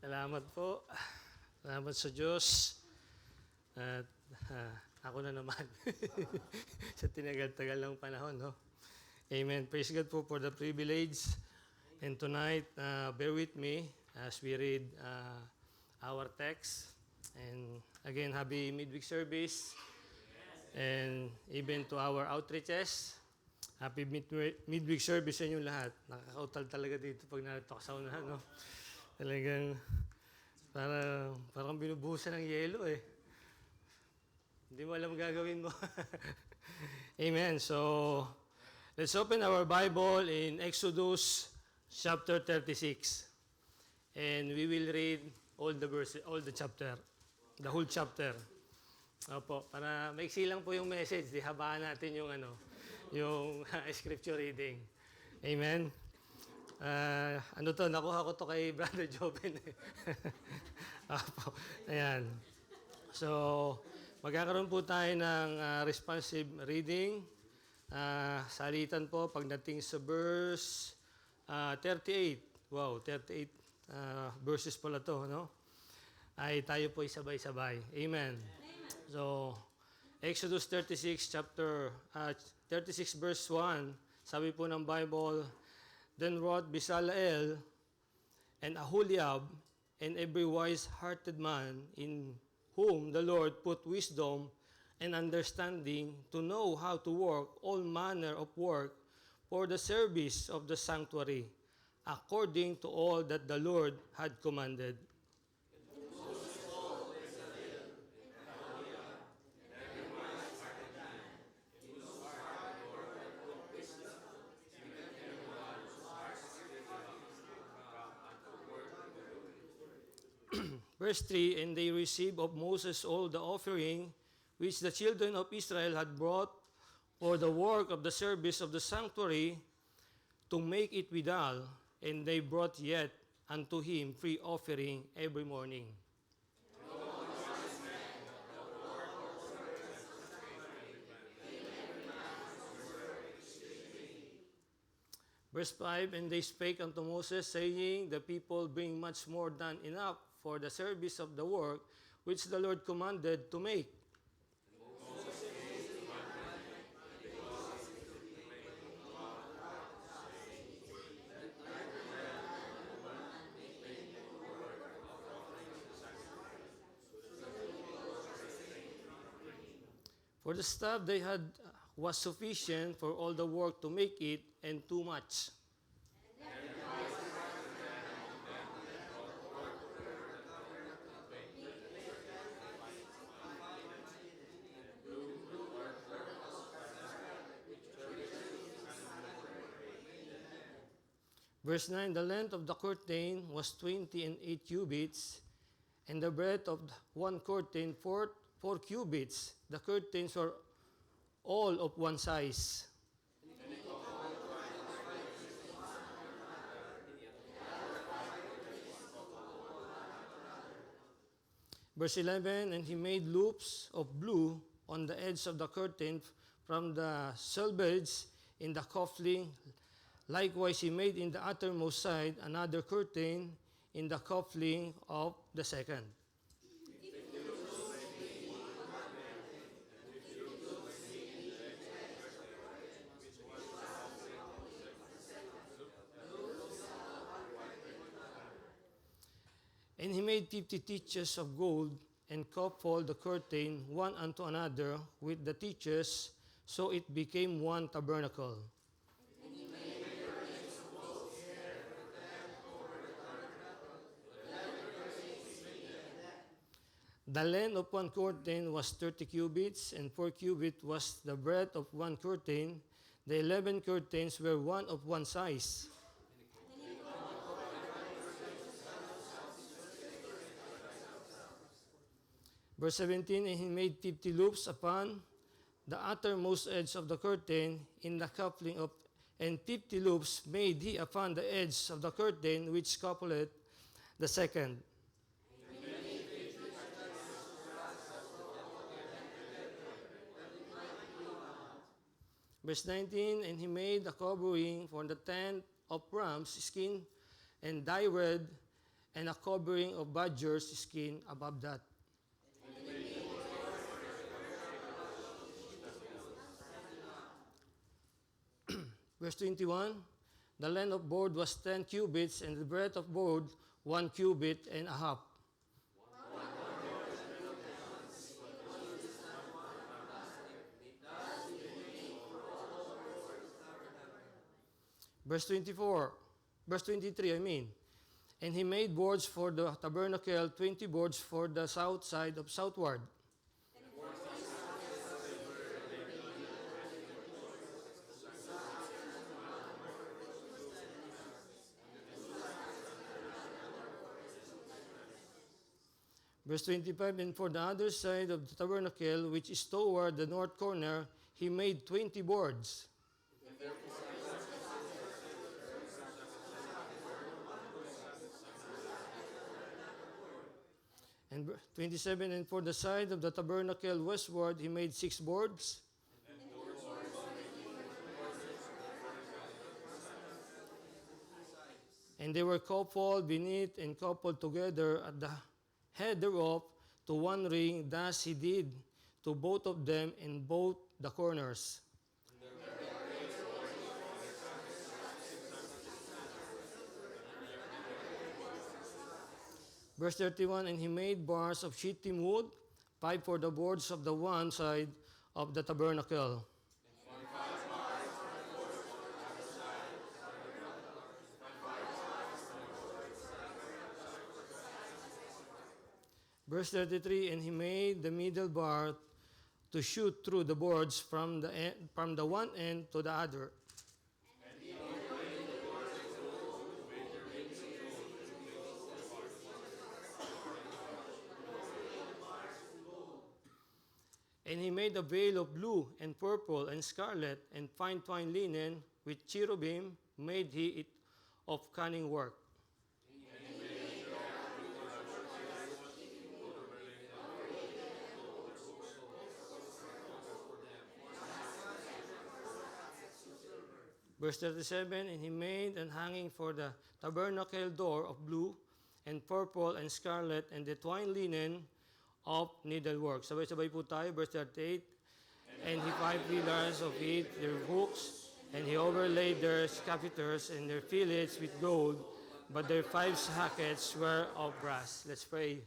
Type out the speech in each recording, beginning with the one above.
Salamat po. Salamat sa Diyos. At ako na naman. Sa tinagal-tagal ng panahon, no? Amen. Praise God po for the privilege. And tonight, bear with me as we read our text. And again, happy midweek service. And even to our outreaches. Happy midweek service sa inyong lahat. Nakakautal talaga dito pag narito ka sa unahan, no? Talagang parang binubuhusan ng yelo eh. Hindi mo alam gagawin mo. Amen. So, let's open our Bible in Exodus chapter 36. And we will read all the verses, all the chapter, the whole chapter. Opo, para maiksi lang po yung message, di habaan natin yung yung scripture reading. Amen. Nakuha ko to kay Brother Joven. Opo, ayan. So, magkakaroon po tayo ng responsive reading. Salitan po pagdating sa verse 38. Wow, 38 verses pala to, no? Ay tayo po sabay-sabay. Amen. So, Exodus 36 chapter 36 verse 1, sabi po ng Bible, "Then wrote Bezalel and Aholiab and every wise-hearted man in whom the Lord put wisdom and understanding to know how to work all manner of work for the service of the sanctuary, according to all that the Lord had commanded." Verse 3, "And they received of Moses all the offering which the children of Israel had brought for the work of the service of the sanctuary to make it withal, and they brought yet unto him free offering every morning." Verse 5, "And they spake unto Moses, saying, The people bring much more than enough for the service of the work which the Lord commanded to make." For the stuff they had was sufficient for all the work to make it, and too much. Verse 9, "The length of the curtain was 20 cubits, and the breadth of one curtain 4 cubits. The curtains were all of one size." Verse 11, "And he made loops of blue on the edge of the curtain from the selvage in the cuffling. Likewise he made in the uttermost side another curtain in the cuffling of the second." "And he made 50 teachers of gold, and coupled the curtain one unto another with the teachers, so it became one tabernacle. The length of one curtain was 30 cubits, and 4 cubits was the breadth of one curtain. The 11 curtains were one of one size." Verse 17, "And he made 50 loops upon the uttermost edge of the curtain in the coupling of, and 50 loops made he upon the edge of the curtain which coupleth the second." Verse 19, "And he made a covering for the tent of ram's skin and dyed red, and a covering of badger's skin above that. Verse 21, the length of board was 10 cubits, and the breadth of board 1 cubit and a half. Verse 23, And he made boards for the tabernacle, 20 boards for the south side of southward. Verse 25, and for the other side of the tabernacle, which is toward the north corner, he made 20 boards. And 27, and for the side of the tabernacle westward, he made 6 boards. And they were coupled beneath and coupled together at the head thereof to one ring. Thus he did to both of them in both the corners. Verse 31, and he made bars of shittim wood, 5 for the boards of the one side of the tabernacle. Verse 33, and he made the middle bar to shoot through the boards from the one end to the other. And he made a veil of blue and purple and scarlet and fine twined linen, with cherubim made he it of cunning work. Verse 37, and he made an hanging for the tabernacle door of blue and purple and scarlet, and the twined linen of needlework. Sabay-sabay po tayo, verse 38. And he 5 pillars of it, their hooks, and he overlaid their scapulators and their fillets with gold, but their 5 sockets were of brass. Let's pray.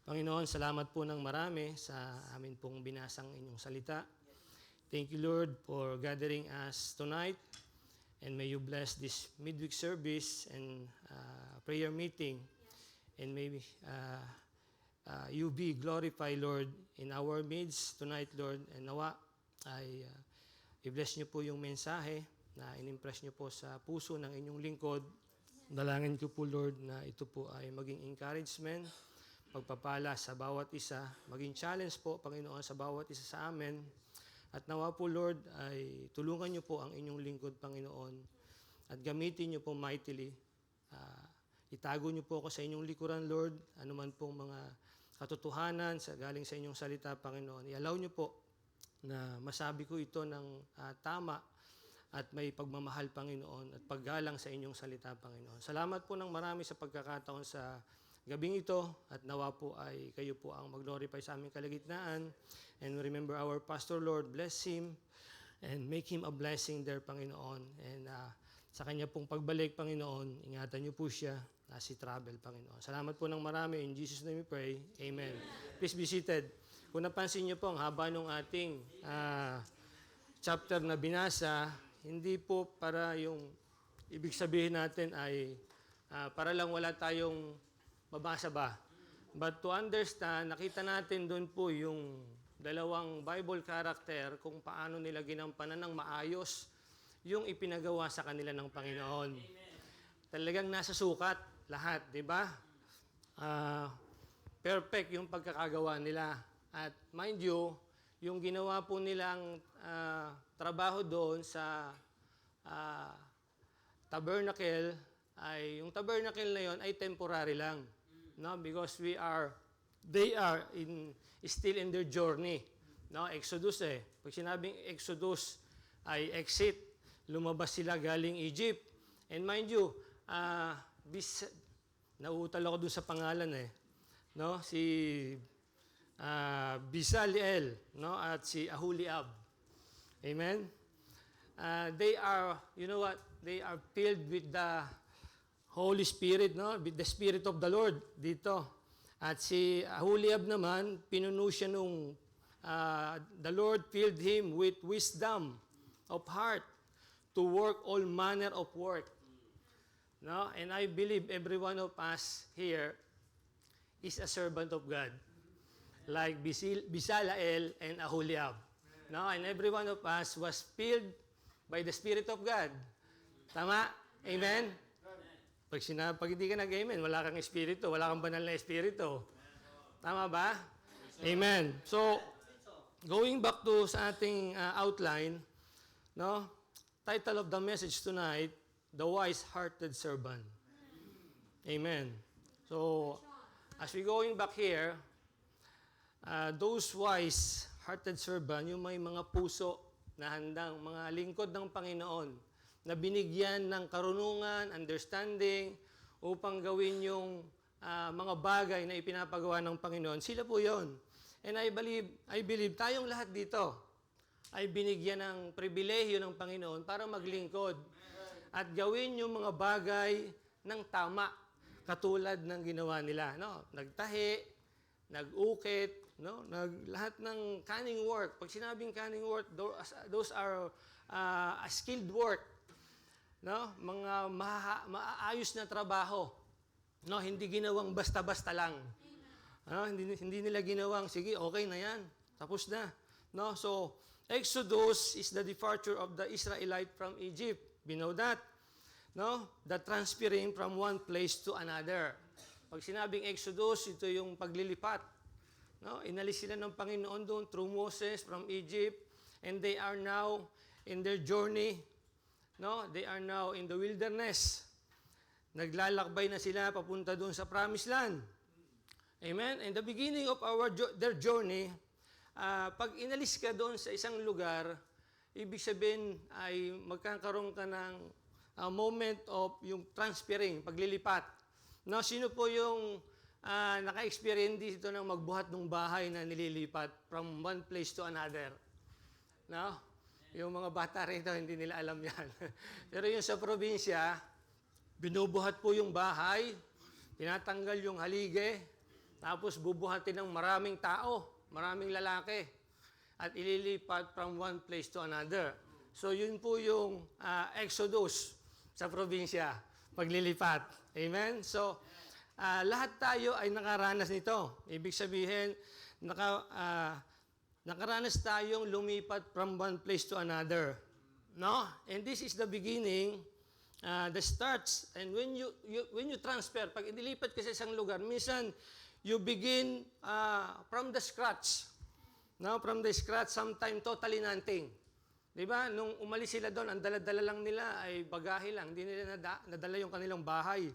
Panginoon, salamat po ng marami sa amin pong binasang inyong salita. Thank you, Lord, for gathering us tonight. And may you bless this midweek service and prayer meeting. And may you be glorified, Lord, in our midst tonight, Lord. And nawa, ay i-bless niyo po yung mensahe na in-impress niyo po sa puso ng inyong lingkod. Dalangin ko po, Lord, na ito po ay maging encouragement, pagpapala sa bawat isa, maging challenge po, Panginoon, sa bawat isa sa amin. At nawa po, Lord, ay tulungan niyo po ang inyong lingkod, Panginoon, at gamitin niyo po mightily. Itago niyo po ako sa inyong likuran, Lord, anuman pong mga katotohanan galing sa inyong salita, Panginoon. I-allow niyo po na masabi ko ito ng tama at may pagmamahal, Panginoon, at paggalang sa inyong salita, Panginoon. Salamat po ng marami sa pagkakataon sa gabing ito, at nawa po ay kayo po ang mag-glorify sa aming kalagitnaan. And remember our pastor, Lord, bless him and make him a blessing there, Panginoon. And sa kanya pong pagbalik, Panginoon, ingatan niyo po siya as he travel, Panginoon. Salamat po ng marami. In Jesus' name we pray. Amen. Please be seated. Kung napansin niyo po, ang haba ng ating chapter na binasa, hindi po para yung ibig sabihin natin ay para lang wala tayong mabasa ba. But to understand, nakita natin doon po yung dalawang Bible character kung paano nila ginampanan ng maayos yung ipinagawa sa kanila ng Panginoon. Talagang nasa sukat lahat, di ba? Perfect yung pagkakagawa nila. At mind you, yung ginawa po nilang trabaho doon sa tabernacle, yung tabernacle na yon ay temporary lang. No, because they are still in their journey. No, Exodus Pag sinabing Exodus ay exit, lumabas sila galing Egypt. And mind you, nauutal ako dun sa pangalan eh. No? Si Bezaleel, no? At si Aholiab. Amen? They are, you know what? They are filled with the Holy Spirit, no? With the Spirit of the Lord dito. At si Aholiab naman, pinuno siya nung the Lord filled him with wisdom of heart to work all manner of work. No? And I believe every one of us here is a servant of God. Like Bezaleel and Aholiab. No? And every one of us was filled by the Spirit of God. Tama? Amen? Pag hindi ka nag-amen, wala kang espiritu, wala kang banal na espiritu. Tama ba? Amen. So, going back to sa ating outline, no? Title of the message tonight, The Wise-Hearted Servant. Amen. So, as we going back here, those wise-hearted servant, yung may mga puso na handang, mga lingkod ng Panginoon, na binigyan ng karunungan, understanding, upang gawin yung mga bagay na ipinapagawa ng Panginoon. Sila po yon. And I believe tayong lahat dito ay binigyan ng pribilehyo ng Panginoon para maglingkod at gawin yung mga bagay ng tama, katulad ng ginawa nila. No? Nagtahi, nag-ukit, no? Lahat ng cunning work. Pag sinabing cunning work, those are a skilled work. No? Mga maayos na trabaho. No, hindi ginawang basta-basta lang. Hindi nila ginawang sige, okay na 'yan. Tapos na. No? So, Exodus is the departure of the Israelite from Egypt. We know that. No? The transferring from one place to another. Pag sinabing Exodus, ito yung paglilipat. No? Inalis sila ng Panginoon doon through Moses from Egypt, and they are now in their journey. No, they are now in the wilderness. Naglalakbay na sila papunta doon sa promised land. Amen? And the beginning of their journey, pag inalis ka doon sa isang lugar, ibig sabihin ay magkakaroon ka ng moment of yung transferring, paglilipat. No, sino po yung naka-experience dito ng magbuhat ng bahay na nililipat from one place to another? No? Yung mga bata rito, hindi nila alam yan. Pero yung sa probinsya, binubuhat po yung bahay, tinatanggal yung halige, tapos bubuhatin ng maraming tao, maraming lalaki, at ililipat from one place to another. So yun po yung Exodus sa probinsya, paglilipat. Amen? So, lahat tayo ay nakaranas nito. Ibig sabihin, nakaranas tayong lumipat from one place to another. No? And this is the beginning, the starts. And when you transfer, pag inilipat ka sa isang lugar, minsan you begin from the scratch. No? From the scratch, sometimes totally nothing. Di ba? Nung umalis sila doon, ang dala-dala lang nila ay bagahe lang. Hindi nila nadala yung kanilang bahay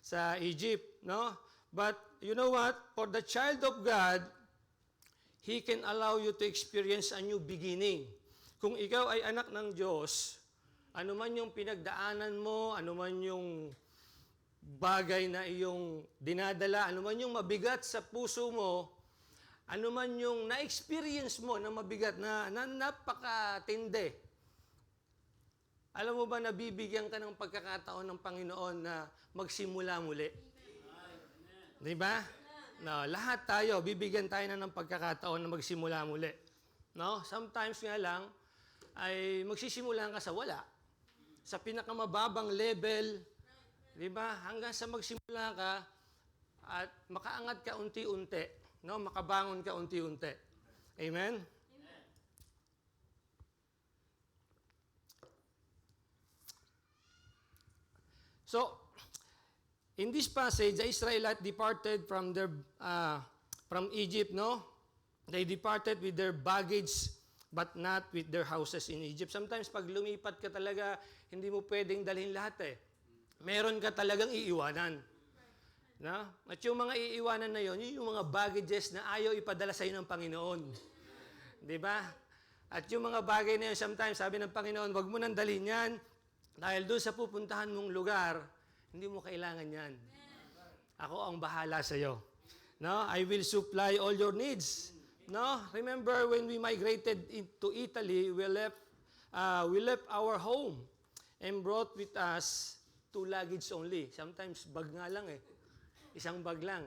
sa Egypt. No? But you know what? For the child of God, He can allow you to experience a new beginning. Kung ikaw ay anak ng Diyos, ano man yung pinagdaanan mo, ano man yung bagay na iyong dinadala, ano man yung mabigat sa puso mo, ano man yung na-experience mo na mabigat, na napakatindi. Alam mo ba, nabibigyan ka ng pagkakataon ng Panginoon na magsimula muli? Di ba? No, lahat tayo, bibigyan tayo na ng pagkakataon na magsimula muli. No? Sometimes nga lang, ay magsisimula ka sa wala. Sa pinakamababang level, di ba? Hanggang sa magsimula ka at makaangat ka unti-unti. No? Makabangon ka unti-unti. Amen? So, in this passage, the Israelites departed from Egypt, no? They departed with their baggage, but not with their houses in Egypt. Sometimes pag lumipat ka talaga, hindi mo pwedeng dalhin lahat eh. Meron ka talagang iiwanan. No? At yung mga iiwanan na yon, yun yung mga baggages na ayaw ipadala sa iyo ng Panginoon. Di ba? At yung mga bagay na yun, sometimes sabi ng Panginoon, wag mo nang dalhin yan, dahil doon sa pupuntahan mong lugar, hindi mo kailangan yan. Ako ang bahala sa iyo. No, I will supply all your needs. No, remember when we migrated into Italy, we left our home and brought with us 2 luggage only. Sometimes bag nga lang eh. Isang bag lang.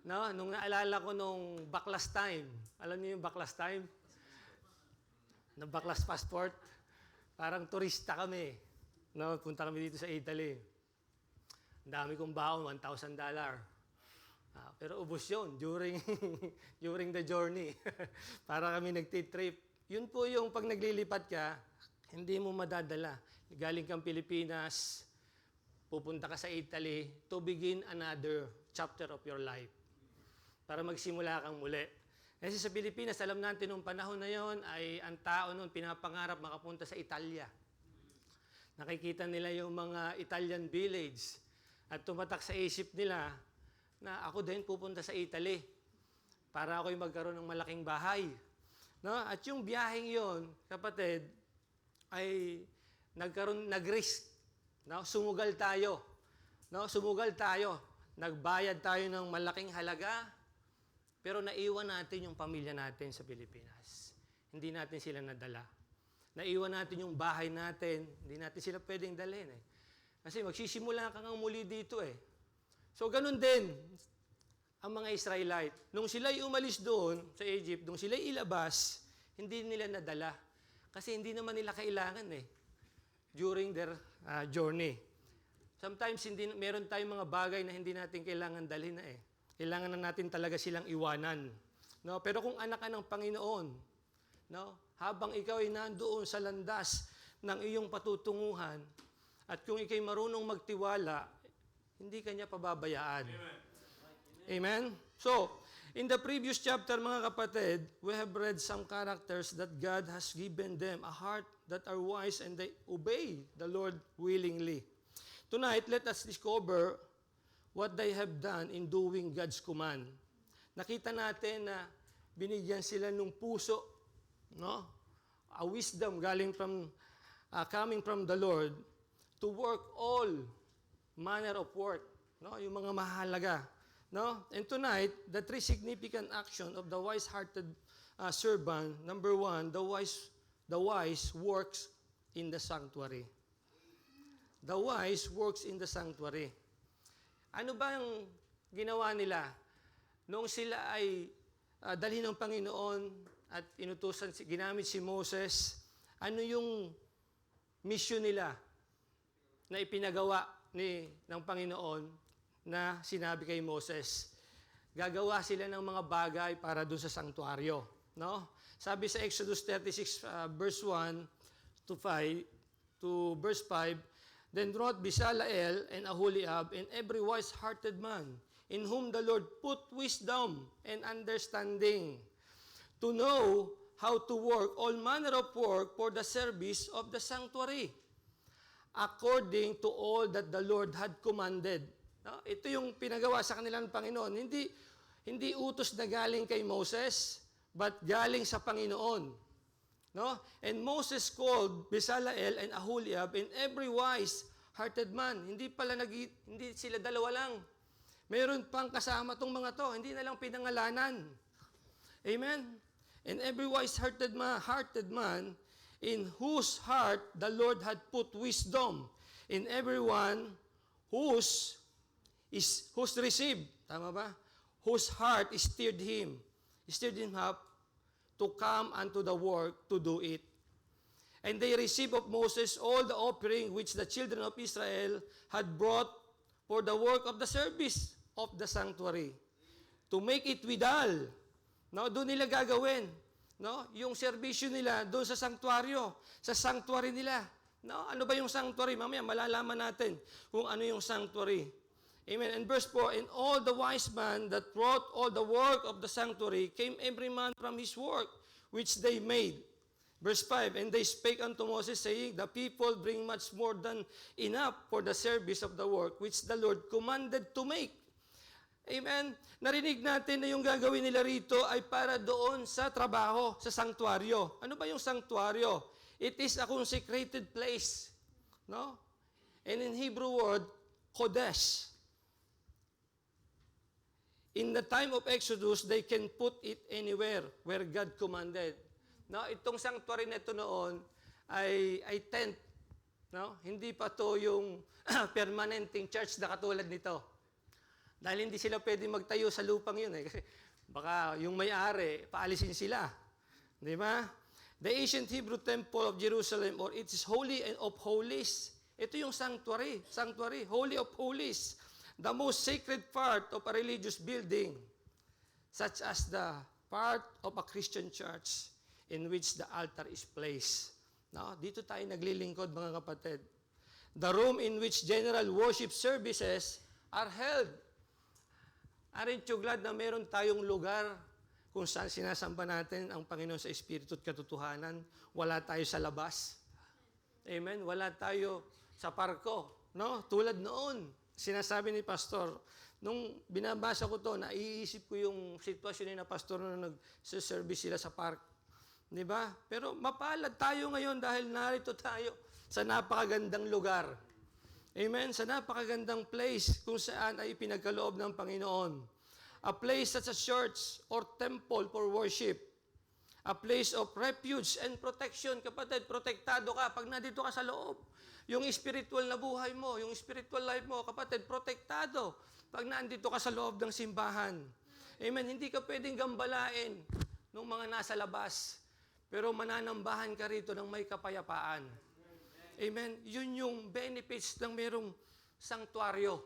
No, nung naalala ko nung baklas time. Alam niyo yung baklas time? Ng baklas passport. Parang turista kami. No, punta kami dito sa Italy. Ang dami kong baon, $1,000. Pero ubos yun during, during the journey. Para kami nagtitrip. Yun po yung pag naglilipat ka, hindi mo madadala. Galing kang Pilipinas, pupunta ka sa Italy to begin another chapter of your life. Para magsimula kang muli. Kasi sa Pilipinas, alam natin nung panahon na yon ay ang tao noon pinapangarap makapunta sa Italia. Nakikita nila yung mga Italian village at tumatak sa isip nila na ako din pupunta sa Italy para ako'y magkaroon ng malaking bahay. No? At yung biyaheng yon, kapatid, ay nag-risk. No? Sumugal tayo. No? Sumugal tayo. Nagbayad tayo ng malaking halaga, pero naiwan natin yung pamilya natin sa Pilipinas. Hindi natin sila nadala. Naiwan natin yung bahay natin, hindi natin sila pwedeng dalhin eh. Kasi magsisimula ka nga muli dito eh. So ganun din ang mga Israelite. Nung sila'y umalis doon sa Egypt, nung sila'y ilabas, hindi nila nadala. Kasi hindi naman nila kailangan eh during their journey. Sometimes meron tayong mga bagay na hindi natin kailangan dalhin na eh. Kailangan na natin talaga silang iwanan. No? Pero kung anak ka ng Panginoon, no? Habang ikaw ay nandoon sa landas ng iyong patutunguhan, at kung ikay marunong magtiwala, hindi ka niya pababayaan. Amen. Amen? So, in the previous chapter, mga kapatid, we have read some characters that God has given them a heart that are wise and they obey the Lord willingly. Tonight, let us discover what they have done in doing God's command. Nakita natin na binigyan sila ng puso, no? A wisdom coming from the Lord to work all manner of work, no? Yung mga mahalaga, no? And tonight, the 3 significant action of the wise-hearted servant. Number 1, the wise works in the sanctuary. The wise works in the sanctuary. Ano ba ang ginawa nila? Noong sila ay dalhin ng Panginoon at ginamit si Moses, ano yung mission nila na ipinagawa ng Panginoon na sinabi kay Moses? Gagawa sila ng mga bagay para doon sa sanktuaryo. No? Sabi sa Exodus 36, verse 1 to verse 5, Then wrote Bezaleel and Aholiab and every wise-hearted man, in whom the Lord put wisdom and understanding, to know how to work all manner of work for the service of the sanctuary, according to all that the Lord had commanded. No? Ito yung pinagawa sa kanilang Panginoon. Hindi utos na galing kay Moses, but galing sa Panginoon. No? And Moses called Bezaleel and Aholiab and every wise-hearted man. Hindi sila dalawa lang. Mayroon pang kasama tong mga to. Hindi na lang pinangalanan. Amen? And every wise-hearted man, in whose heart the Lord had put wisdom, in everyone whose received, tama ba? Whose heart stirred him up to come unto the work to do it. And they received of Moses all the offering which the children of Israel had brought for the work of the service of the sanctuary, to make it withal. No, doon nila gagawin. No, yung serbisyo nila doon sa sanctuaryo, sa sanctuary nila. No, ano ba yung sanctuary? Mamaya malalaman natin kung ano yung sanctuary. Amen. And verse 4, and all the wise men that wrought all the work of the sanctuary came every man from his work, which they made. Verse 5, and they spake unto Moses, saying, the people bring much more than enough for the service of the work, which the Lord commanded to make. Amen. Narinig natin na yung gagawin nila rito ay para doon sa trabaho, sa sanctuaryo. Ano ba yung sanctuaryo? It is a consecrated place. No? And in Hebrew word, Kodesh. in the time of Exodus, they can put it anywhere where God commanded. No, itong sanctuary na ito noon ay tent. No? Hindi pa to yung permanenteng church na katulad nito. Dahil hindi sila pwede magtayo sa lupang yun. Kasi baka yung may-ari, paalisin sila. Di ba? The ancient Hebrew temple of Jerusalem, or it is holy and of holies. Ito yung sanctuary, holy of holies. The most sacred part of a religious building, such as the part of a Christian church in which the altar is placed. No, dito tayo naglilingkod, mga kapatid. The room in which general worship services are held. Aren't you glad na meron tayong lugar kung saan sinasamba natin ang Panginoon sa Espiritu at katotohanan? Wala tayo sa labas. Amen? Wala tayo sa parko. No? Tulad noon, sinasabi ni Pastor, nung binabasa ko to, naiisip ko yung sitwasyon ni na Pastor na nag-service sila sa park. Di ba? Pero mapalad tayo ngayon dahil narito tayo sa napakagandang lugar. Amen? Sa napakagandang place kung saan ay pinagkaloob ng Panginoon. A place such as church or temple for worship. A place of refuge and protection. Kapatid, protektado ka pag nandito ka sa loob. Yung spiritual na buhay mo, yung spiritual life mo, kapatid, protektado pag nandito ka sa loob ng simbahan. Amen? Hindi ka pwedeng gambalain ng mga nasa labas. Pero mananambahan ka rito ng may kapayapaan. Amen? Yun yung benefits ng merong sanctuaryo.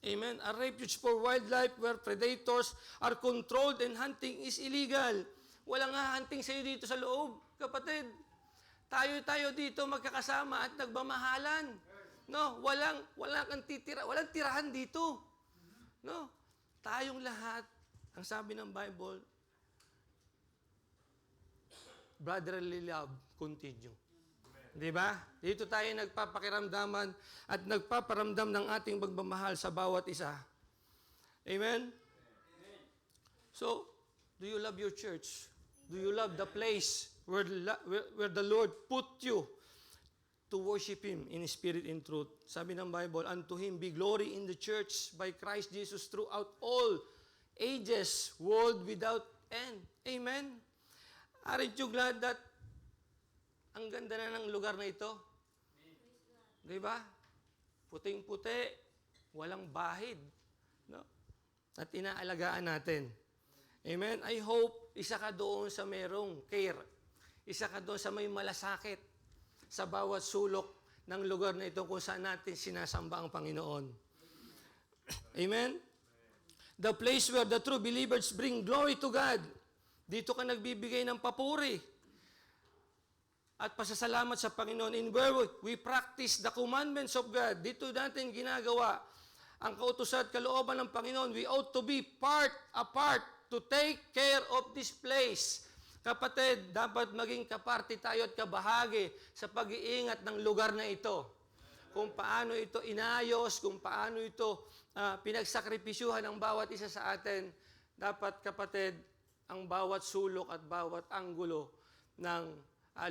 Amen? A refuge for wildlife where predators are controlled and hunting is illegal. Walang hunting sa'yo dito sa loob, kapatid. Tayo dito magkakasama at nagmamahalan. No, walang tirahan dito. No, tayong lahat, ang sabi ng Bible, brotherly love continue. Di ba? Dito tayo nagpapakiramdaman at nagpaparamdam ng ating pagmamahal sa bawat isa. Amen? So, do you love your church? Do you love the place where the Lord put you to worship Him in spirit and truth? Sabi ng Bible, unto Him be glory in the church by Christ Jesus throughout all ages, world without end. Amen? Aren't you glad that ang ganda na ng lugar na ito? Di ba? Puting-puti, walang bahid. No? At inaalagaan natin. Amen? I hope isa ka doon sa merong care. Isa ka doon sa may malasakit sa bawat sulok ng lugar na ito kung saan natin sinasamba ang Panginoon. Amen? The place where the true believers bring glory to God. Dito ka nagbibigay ng papuri at pasasalamat sa Panginoon. In where we practice the commandments of God. Dito natin ginagawa ang kautusan at kalooban ng Panginoon. We ought to be apart to take care of this place. Kapatid, dapat maging kaparti tayo at kabahagi sa pag-iingat ng lugar na ito. Kung paano ito inayos, kung paano ito pinagsakripisyuhan ng bawat isa sa atin, dapat kapatid, ang bawat sulok at bawat anggulo ng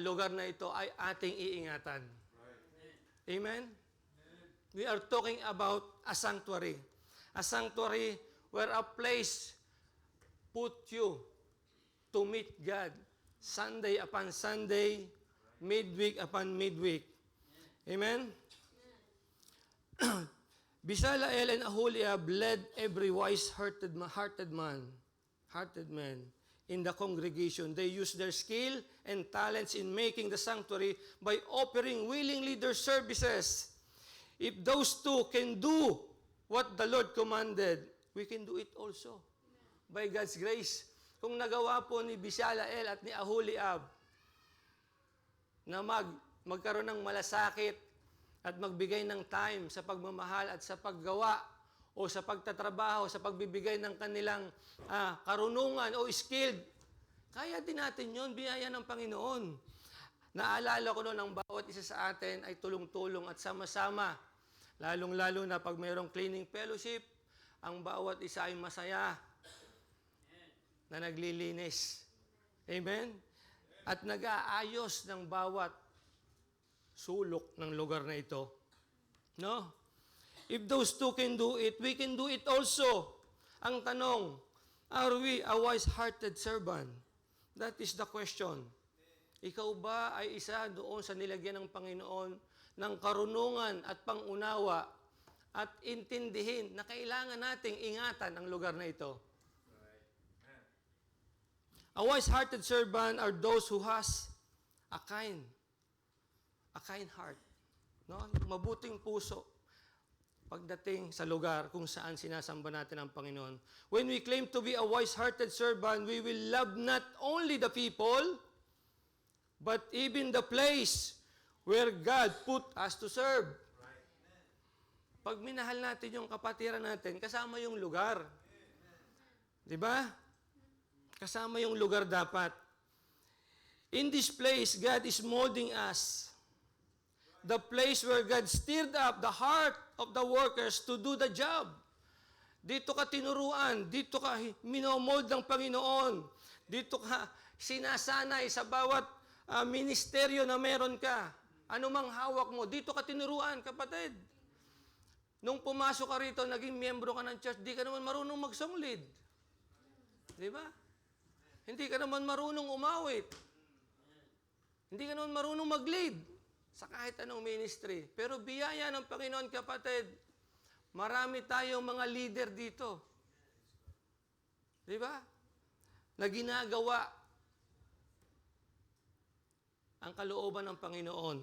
lugar na ito ay ating iingatan. Amen? We are talking about a sanctuary. A sanctuary where a place put you to meet God. Sunday upon Sunday, midweek upon midweek. Amen? Bezaleel and Aholiab led every wise-hearted man in the congregation. They used their skill and talents in making the sanctuary by offering willingly their services. If those two can do what the Lord commanded, we can do it also. By God's grace. Kung nagawa po ni Bezaleel at ni Aholiab na magkaroon ng malasakit at magbigay ng time sa pagmamahal at sa paggawa o sa pagtatrabaho, sa pagbibigay ng kanilang karunungan o skilled, kaya din natin yun, biyaya ng Panginoon. Naalala ko noon, ang bawat isa sa atin ay tulong-tulong at sama-sama. Lalong-lalo na pag mayroong cleaning fellowship, ang bawat isa ay masaya na naglilinis. Amen? At nag-aayos ng bawat sulok ng lugar na ito. No? If those two can do it, we can do it also. Ang tanong, are we a wise-hearted servant? That is the question. Ikaw ba ay isa doon sa nilagyan ng Panginoon ng karunungan at pangunawa at intindihin na kailangan nating ingatan ang lugar na ito? A wise-hearted servant are those who has a kind heart. No? Mabuting puso pagdating sa lugar kung saan sinasamba natin ang Panginoon. When we claim to be a wise-hearted servant, we will love not only the people, but even the place where God put us to serve. Pag minahal natin yung kapatiran natin, kasama yung lugar. Di ba? Kasama yung lugar dapat. In this place, God is molding us. The place where God stirred up the heart of the workers to do the job. Dito ka tinuruan, dito ka minomold ng Panginoon, dito ka sinasanay sa bawat ministeryo na meron ka. Ano mang hawak mo, dito ka tinuruan, kapatid. Nung pumasok ka rito, naging miyembro ka ng church, di ka naman marunong mag-song lead. Di ba? Hindi ka naman marunong umawit. Hindi ka naman marunong mag-lead sa kahit anong ministry. Pero biyaya ng Panginoon, kapatid, marami tayong mga leader dito. Di ba? Na ginagawa ang kalooban ng Panginoon.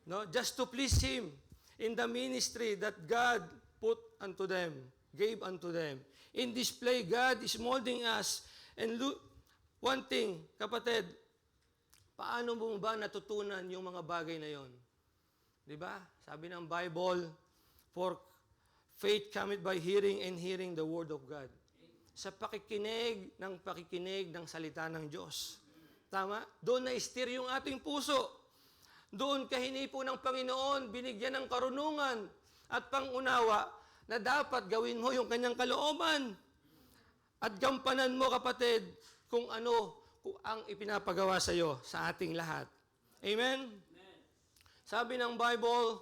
No? Just to please Him in the ministry that God put unto them, gave unto them. In this play, God is molding us. And one thing, kapatid, paano mo ba natutunan yung mga bagay na yon? Di ba? Sabi ng Bible, for faith cometh by hearing and hearing the word of God. Sa pakikinig ng salita ng Diyos. Tama? Doon na-steer yung ating puso. Doon kahinipo ng Panginoon, binigyan ng karunungan at pangunawa na dapat gawin mo yung kanyang kalooban. At gampanan mo, kapatid, kung ano ang ipinapagawa sa iyo, sa ating lahat. Amen? Sabi ng Bible,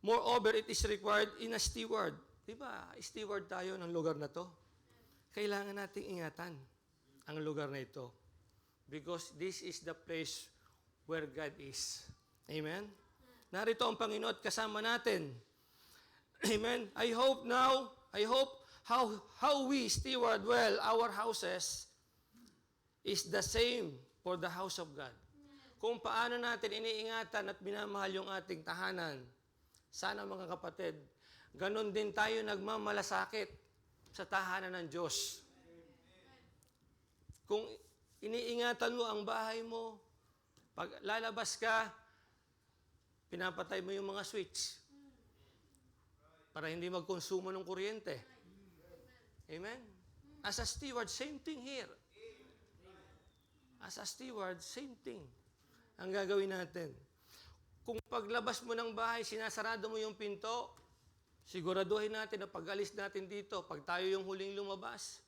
moreover, it is required in a steward. Diba? Steward tayo ng lugar na to. Kailangan nating ingatan ang lugar na ito. Because this is the place where God is. Amen? Narito ang Panginoon at kasama natin. Amen? I hope how we steward well our houses is the same for the house of God. Kung paano natin iniingatan at minamahal yung ating tahanan, sana mga kapatid, ganun din tayo nagmamalasakit sa tahanan ng Diyos. Kung iniingatan mo ang bahay mo, pag lalabas ka, pinapatay mo yung mga switch para hindi magkonsumo ng kuryente. Amen? As a steward, same thing here. As a steward, same thing ang gagawin natin. Kung paglabas mo ng bahay, sinasarado mo yung pinto, siguraduhin natin na pag-alis natin dito, pag tayo yung huling lumabas,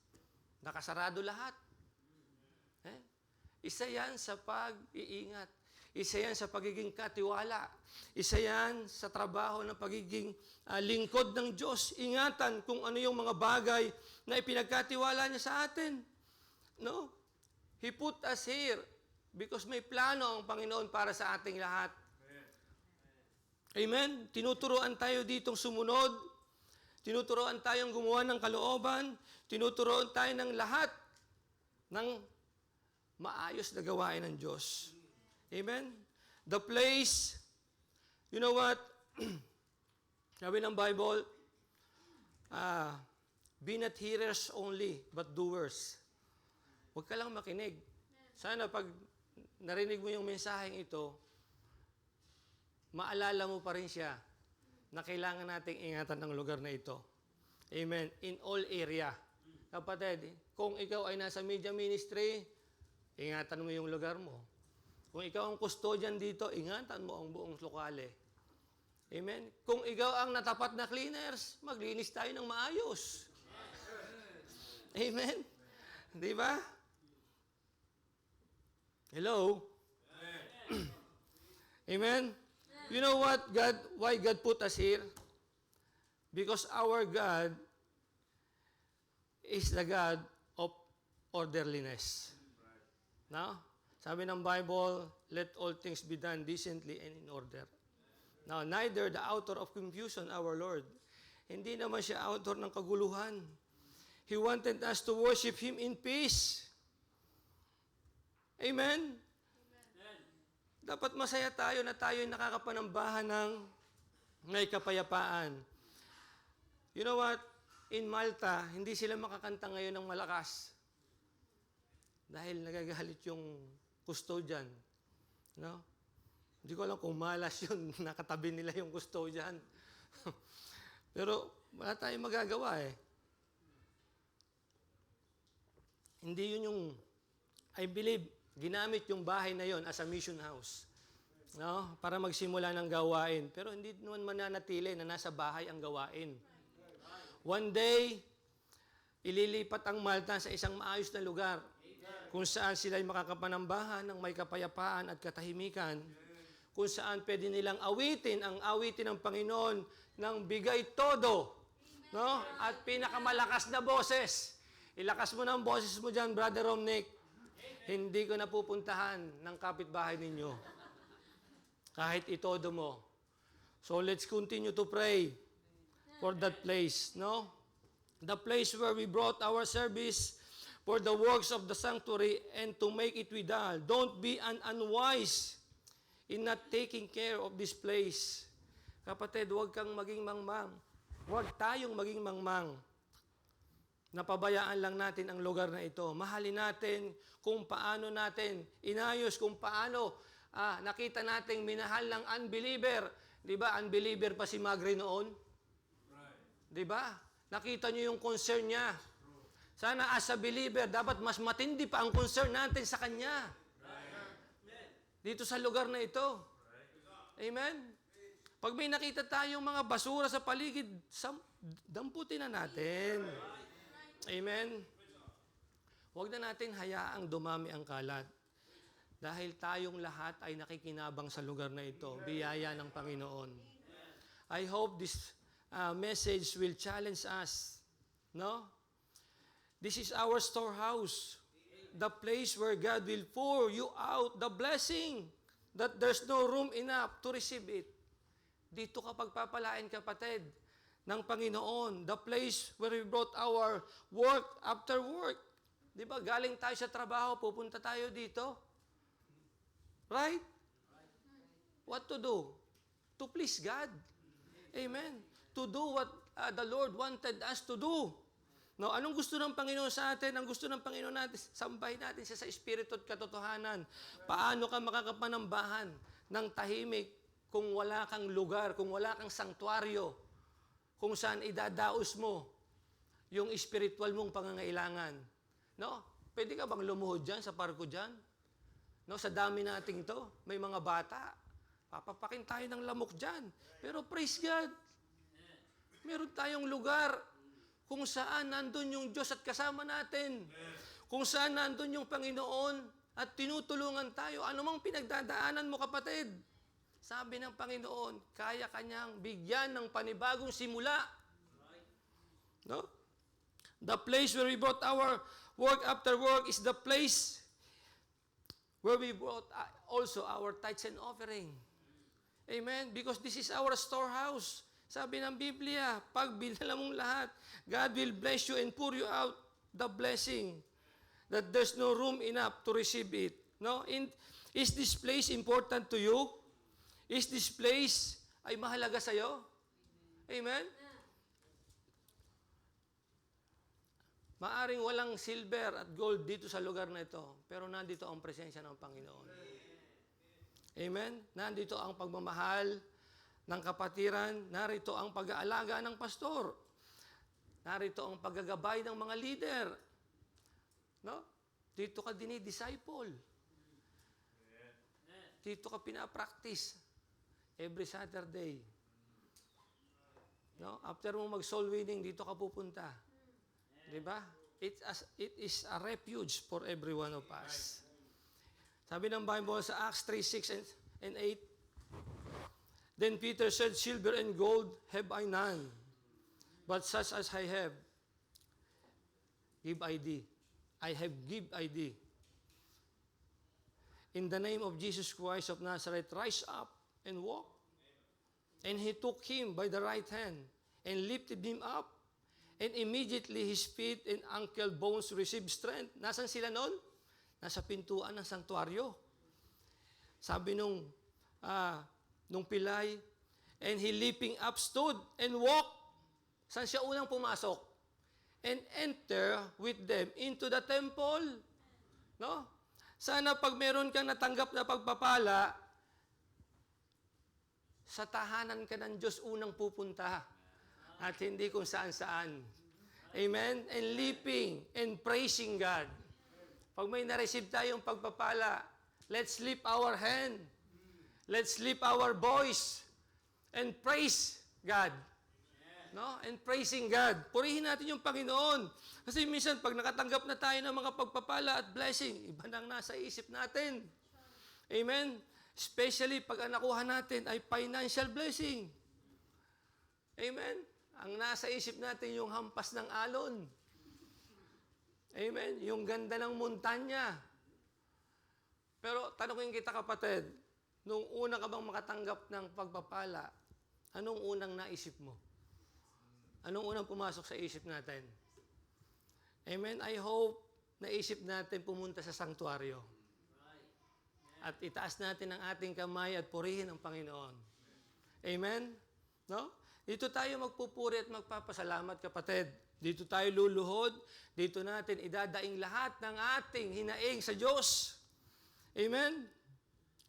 nakasarado lahat. Isa yan sa pag-iingat. Isa yan sa pagiging katiwala. Isa yan sa trabaho ng pagiging lingkod ng Diyos. Ingatan kung ano yung mga bagay na ipinagkatiwala niya sa atin. No? He put us here because may plano ang Panginoon para sa ating lahat. Amen? Tinuturoan tayo ditong sumunod. Tinuturoan tayong gumawa ng kalooban. Tinuturoan tayo ng lahat ng maayos na gawain ng Diyos. Amen? The place, you know what? Sabi ng Bible, be not hearers only, but doers. Huwag ka lang makinig. Sana pag narinig mo yung mensaheng ito, maalala mo pa rin siya na kailangan nating ingatan ng lugar na ito. Amen. In all area. Kapatid, kung ikaw ay nasa media ministry, ingatan mo yung lugar mo. Kung ikaw ang custodian dito, ingatan mo ang buong lokale. Amen. Kung ikaw ang natapat na cleaners, maglinis tayo ng maayos. Amen. Di ba? Hello? Amen? You know what, why God put us here? Because our God is the God of orderliness. No? Sabi ng Bible, let all things be done decently and in order. Now, neither the author of confusion, our Lord, hindi naman siya author ng kaguluhan. He wanted us to worship Him in peace. Amen? Dapat masaya tayo na tayo nakakapanambahan ng may kapayapaan. You know what? In Malta, hindi sila makakanta ngayon ng malakas. Dahil nagagalit yung custodian. No? Hindi ko alam kung malas yun, nakatabi nila yung custodian. Pero wala tayong magagawa eh. Hindi yun yung, I believe, ginamit yung bahay na yon as a mission house. No? Para magsimula ng gawain. Pero hindi naman mananatili na nasa bahay ang gawain. One day, ililipat ang Malta sa isang maayos na lugar kung saan sila ay makakapanambahan ng may kapayapaan at katahimikan, kung saan pwede nilang awitin ang awitin ng Panginoon ng bigay todo, no? At pinakamalakas na boses. Ilakas mo na ang boses mo dyan, Brother Romnick. Hindi ko napupuntahan ng kapitbahay ninyo. Kahit itodo mo. So let's continue to pray for that place, no? The place where we brought our service for the works of the sanctuary and to make it withal. Don't be unwise in not taking care of this place. Kapatid, huwag kang maging mangmang. Huwag tayong maging mangmang. Napabayaan lang natin ang lugar na ito. Mahalin natin kung paano natin inayos, kung paano nakita nating minahal ng unbeliever. Di ba? Unbeliever pa si Magre noon. Di ba? Nakita niyo yung concern niya. Sana as a believer, dapat mas matindi pa ang concern natin sa Kanya. Dito sa lugar na ito. Amen? Pag may nakita tayong mga basura sa paligid, damputin na natin. Amen? Huwag na natin hayaang dumami ang kalat. Dahil tayong lahat ay nakikinabang sa lugar na ito. Biyaya ng Panginoon. I hope this message will challenge us. No? This is our storehouse. The place where God will pour you out the blessing that there's no room enough to receive it. Dito ka pagpapalain, kapatid, ng Panginoon. The place where we brought our work after work. Di ba? Galing tayo sa trabaho, pupunta tayo dito. Right? What to do? To please God. Amen. To do what the Lord wanted us to do. No, anong gusto ng Panginoon sa atin? Ang gusto ng Panginoon natin, sambahin natin siya sa espiritu at katotohanan. Paano ka makakapanambahan ng tahimik kung wala kang lugar, kung wala kang sanktuaryo, kung saan idadaos mo yung spiritual mong pangangailangan. No? Pwede ka bang lumuhod dyan sa parko dyan? No, sa dami nating to, may mga bata. Papapakin tayo ng lamok dyan. Pero praise God, meron tayong lugar kung saan nandun yung Diyos at kasama natin. Kung saan nandun yung Panginoon at tinutulungan tayo. Ano mang pinagdadaanan mo, kapatid? Sabi ng Panginoon, kaya kanyang bigyan ng panibagong simula. No? The place where we brought our work after work is the place where we brought also our tithes and offering. Amen? Because this is our storehouse. Sabi ng Biblia, pag binala mong lahat, God will bless you and pour you out the blessing that there's no room enough to receive it. No? Is this place important to you? Is this place ay mahalaga sa'yo? Amen? Maaring walang silver at gold dito sa lugar na ito, pero nandito ang presensya ng Panginoon. Amen? Nandito ang pagmamahal ng kapatiran, narito ang pag-aalaga ng pastor. Narito ang paggagabay ng mga leader. No? Dito ka dinidisciple. Dito ka pinapractice every Saturday. No? After mo mag-soul winning, dito ka pupunta. Di ba? It is a refuge for every one of us. Sabi ng Bible sa Acts 3:6 and 8, then Peter said, silver and gold have I none, but such as I have, Give ID. I have give ID. In the name of Jesus Christ of Nazareth, rise up and walk. And he took him by the right hand and lifted him up. And immediately his feet and ankle bones received strength. Nasaan sila noon? Nasa pintuan ng sanktuaryo. Sabi nung pilay, and he leaping up stood and walked. Saan siya unang pumasok? And enter with them into the temple. No? Sana pag meron kang natanggap na pagpapala, sa tahanan ka ng Diyos unang pupunta at hindi kung saan-saan. Amen? And leaping and praising God. Pag may na-receive tayong pagpapala, let's lift our hand. Let's lift our voice and praise God. No? And praising God. Purihin natin yung Panginoon. Kasi minsan, pag nakatanggap na tayo ng mga pagpapala at blessing, iba nang nasa isip natin. Amen? Especially pag ang nakuha natin ay financial blessing. Amen? Ang nasa isip natin yung hampas ng alon. Amen? Yung ganda ng montanya. Pero tanongin kita kapatid, nung una ka bang makatanggap ng pagpapala, anong unang naisip mo? Anong unang pumasok sa isip natin? Amen? I hope naisip natin pumunta sa sanktuaryo. At itaas natin ang ating kamay at purihin ang Panginoon. Amen? No? Dito tayo magpupuri at magpapasalamat, kapatid. Dito tayo luluhod. Dito natin idadaing lahat ng ating hinaing sa Diyos. Amen?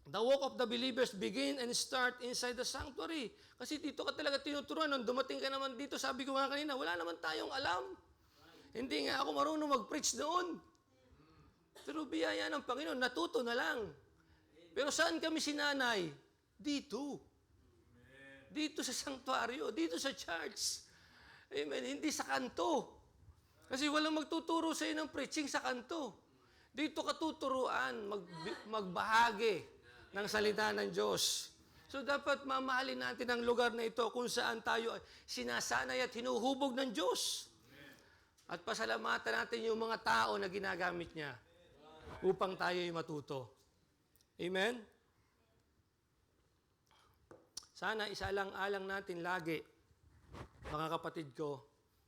The walk of the believers begin and start inside the sanctuary. Kasi dito ka talaga tinuturuan. Nung dumating ka naman dito, sabi ko nga kanina, wala naman tayong alam. Hindi nga ako marunong mag-preach doon. Pero biyaya ng Panginoon, natuto na lang. Pero saan kami sinanay? Dito. Dito sa sanctuaryo, dito sa church. Amen. Hindi sa kanto. Kasi walang magtuturo sa iyo ng preaching sa kanto. Dito ka tuturuan, magbahagi ng salita ng Diyos. So dapat mamahalin natin ang lugar na ito kung saan tayo sinasanay at hinuhubog ng Diyos. At pasalamatan natin yung mga tao na ginagamit niya upang tayo'y matuto. Amen? Sana isalang-alang natin lagi, mga kapatid ko,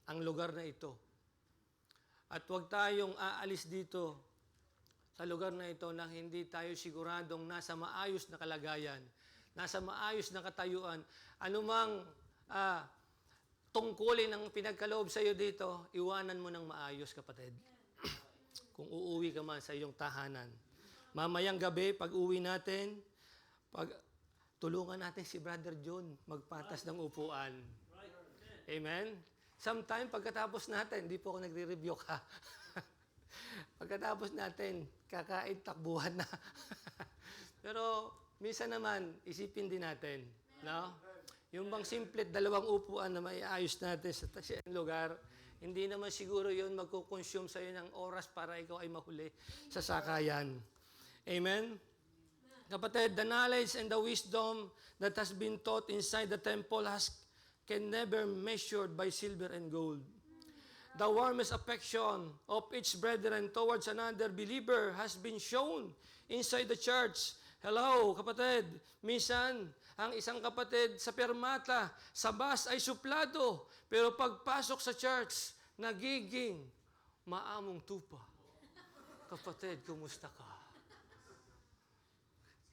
ang lugar na ito. At huwag tayong aalis dito sa lugar na ito nang hindi tayo siguradong nasa maayos na kalagayan, nasa maayos na katayuan. Anumang tungkulin ng pinagkaloob sa iyo dito, iwanan mo ng maayos, kapatid. Kung uuwi ka man sa iyong tahanan. Mamayang gabi, pag uwi natin, tulungan natin si Brother John magpatas ng upuan. Amen? Sometime, pagkatapos natin, hindi po ako nagre-review ka. Pagkatapos natin, kakain, takbuhan na. Pero, minsan naman, isipin din natin. No? Yung bang simple, dalawang upuan na maiayos natin sa lugar, hindi naman siguro yun magkukonsume sa'yo ng oras para ikaw ay mahuli sa sakayan. Amen? Kapatid, the knowledge and the wisdom that has been taught inside the temple can never measured by silver and gold. The warmest affection of each brethren towards another believer has been shown inside the church. Hello, kapatid. Minsan, ang isang kapatid sa permata, sa bus ay suplado, pero pagpasok sa church, nagiging maamong tupa. Kapatid, kumusta ka?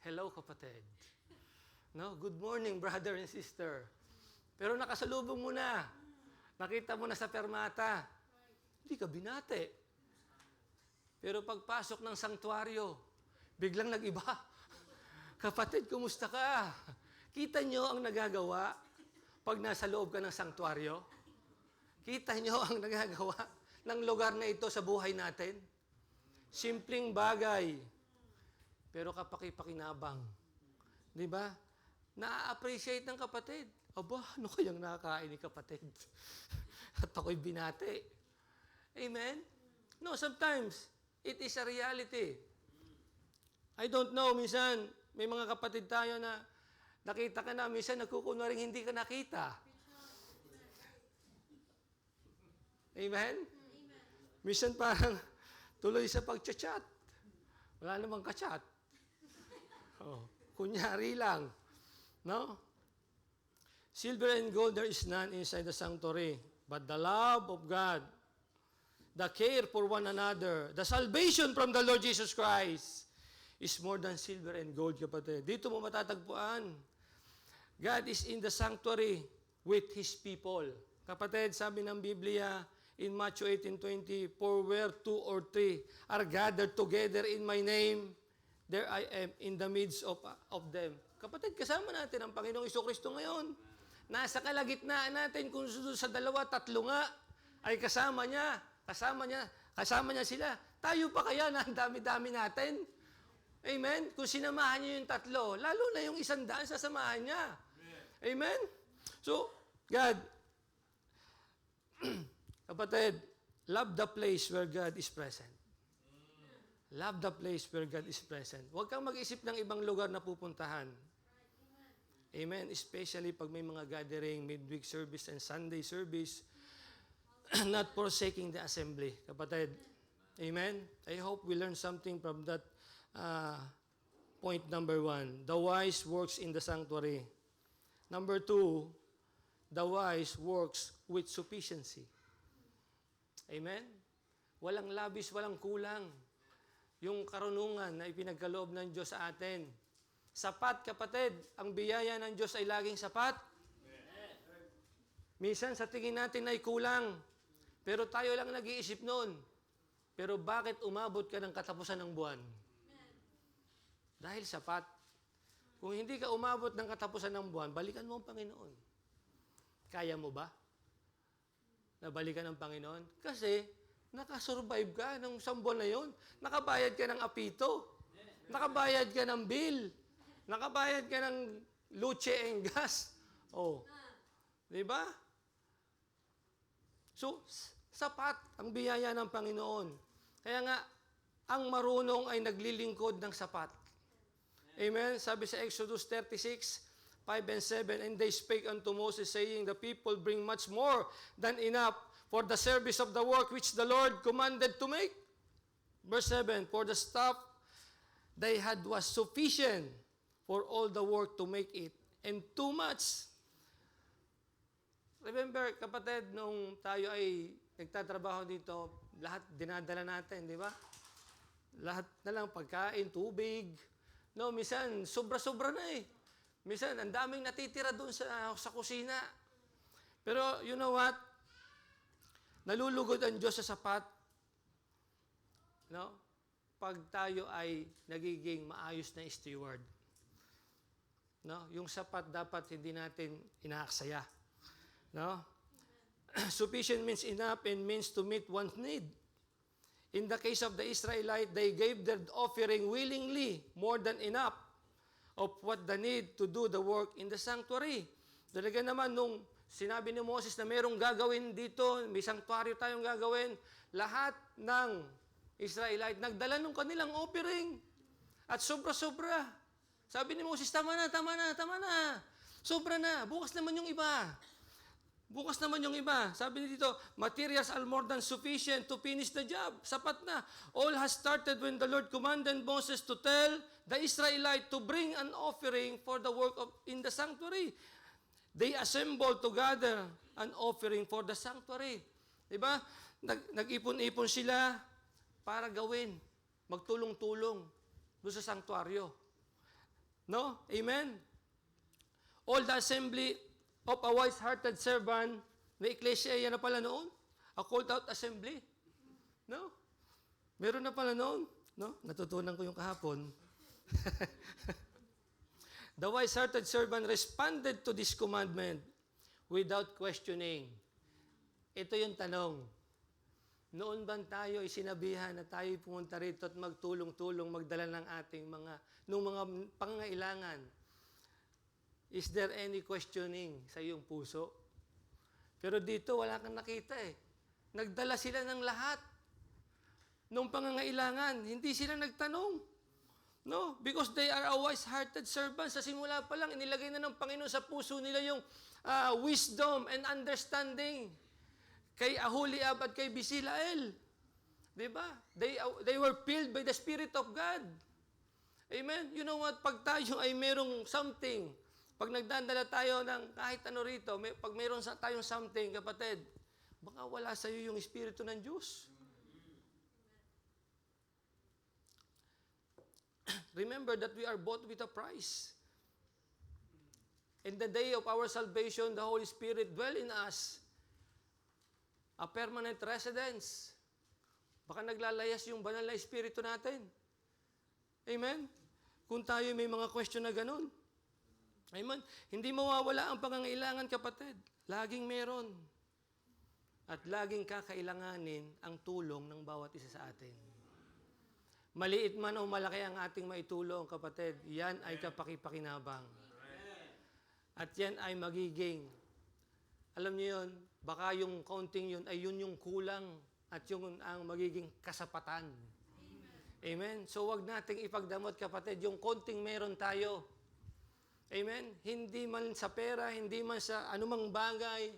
Hello, kapatid. No, good morning, brother and sister. Pero nakasalubong mo na. Nakita mo na sa permata. Hindi ka binate. Pero pagpasok ng sanktuaryo, biglang nag-iba. Kapatid, kumusta ka? Kita nyo ang nagagawa pag nasa loob ka ng sanktuaryo? Kita nyo ang nagagawa ng lugar na ito sa buhay natin? Simpleng bagay. Pero kapaki-pakinabang. Di ba? Na-appreciate ng kapatid. Aba, ano kayang nakakain ni kapatid? At ako'y binati. Amen? No, sometimes, it is a reality. I don't know, minsan, may mga kapatid tayo na nakita ka na, minsan nagkukunwaring hindi ka nakita. Amen? Minsan parang tuloy sa pag-chat. Wala namang ka-chat. Oh, kunyari lang. No? Silver and gold there is none inside the sanctuary, but the love of God, the care for one another, the salvation from the Lord Jesus Christ is more than silver and gold, kapatid. Dito mo matatagpuan. God is in the sanctuary with His people. Kapatid, sabi ng Biblia in Matthew 18:20, for where 2 or 3 are gathered together in my name, there I am in the midst of them. Kapatid, kasama natin ang Panginoong Jesucristo ngayon. Nasa kalagitnaan natin, kung sa 2, 3 nga, ay kasama niya sila. Tayo pa kaya na ang dami-dami natin? Amen? Kung sinamahan niyo yung 3, lalo na yung 100, sasamahan niya. Amen? So, God, kapatid, love the place where God is present. Love the place where God is present. Huwag kang mag-isip ng ibang lugar na pupuntahan. Amen? Especially pag may mga gathering, midweek service and Sunday service, not forsaking the assembly. Kapatid, amen? I hope we learn something from that point number 1. The wise works in the sanctuary. Number 2, the wise works with sufficiency. Amen? Walang labis, walang kulang. Yung karunungan na ipinagkaloob ng Diyos sa atin. Sapat, kapatid. Ang biyaya ng Diyos ay laging sapat. Minsan sa tingin natin ay kulang. Pero tayo lang nag-iisip noon. Pero bakit umabot ka ng katapusan ng buwan? Dahil sapat. Kung hindi ka umabot ng katapusan ng buwan, balikan mo ang Panginoon. Kaya mo ba? Nabalikan ng Panginoon? Kasi nakasurvive ka ng 1 buwan na yun. Nakabayad ka ng apito. Nakabayad ka ng bill. Nakabayad ka ng luche and gas. Oh. Di ba? So, sapat ang biyaya ng Panginoon. Kaya nga, ang marunong ay naglilingkod ng sapat. Amen? Sabi sa Exodus 36, 5 and 7, and they spake unto Moses, saying, the people bring much more than enough for the service of the work which the Lord commanded to make. Verse 7, for the stuff they had was sufficient for all the work to make it, and too much. Remember, kapatid, nung tayo ay nagtatrabaho dito, lahat dinadala natin, di ba? Lahat na lang, pagkain, tubig. No, minsan, sobra-sobra na eh. Minsan, ang daming natitira doon sa kusina. Pero, you know what? Nalulugod ang Diyos sa sapat. No? Pag tayo ay nagiging maayos na steward. No? Yung sapat dapat hindi natin inaaksaya. No? Sufficient means enough and means to meet one's need. In the case of the Israelite, they gave their offering willingly, more than enough of what they need to do the work in the sanctuary. Talaga naman, nung sinabi ni Moses na mayroong gagawin dito, may sanctuary tayong gagawin, lahat ng Israelite nagdala ng kanilang offering. At sobra-sobra. Sabi ni Moses, tama na. Sobra na. Bukas naman yung iba. Sabi niya dito, materials are more than sufficient to finish the job. Sapat na. All has started when the Lord commanded Moses to tell the Israelite to bring an offering for the work in the sanctuary. They assembled to gather an offering for the sanctuary. Diba? Nag-ipon-ipon sila para gawin. Magtulong-tulong doon sa sanctuaryo. No? Amen? All the assembly of a wise-hearted servant, na ecclesia yan na pala noon. A called-out assembly. No? Meron na pala noon. No? Natutunan ko yung kahapon. The wise-hearted servant responded to this commandment without questioning. Ito yung tanong. Noon ba tayo isinabihan na tayo pumunta rito at magtulong-tulong, magdala ng ating mga pangangailangan? Is there any questioning sa iyong puso? Pero dito, wala kang nakita eh. Nagdala sila ng lahat. Nung pangangailangan, hindi sila nagtanong. No? Because they are a wise-hearted servant. Sa simula pa lang, inilagay na ng Panginoon sa puso nila yung wisdom and understanding. Kay Aholiab at kay Bisilael. Di ba? They were filled by the Spirit of God. Amen? You know what? Pag tayo ay merong something, pag nagdadala tayo ng kahit ano rito, pag meron tayong something, kapatid, baka wala sa iyo yung Espiritu ng Diyos. Remember that we are bought with a price. In the day of our salvation, the Holy Spirit dwell in us, a permanent residence. Baka naglalayas yung banal na Espiritu natin. Amen? Kung tayo may mga question na ganun. Amen? Hindi mawawala ang pangangailangan, kapatid. Laging meron. At laging kakailanganin ang tulong ng bawat isa sa atin. Maliit man o malaki ang ating maitulong, kapatid, yan ay kapakipakinabang. At yan ay magiging, alam niyo yun, baka yung counting yun ay yun yung kulang at yung ang magiging kasapatan. Amen? So wag nating ipagdamot, kapatid, yung konting meron tayo. Amen? Hindi man sa pera, hindi man sa anumang bagay,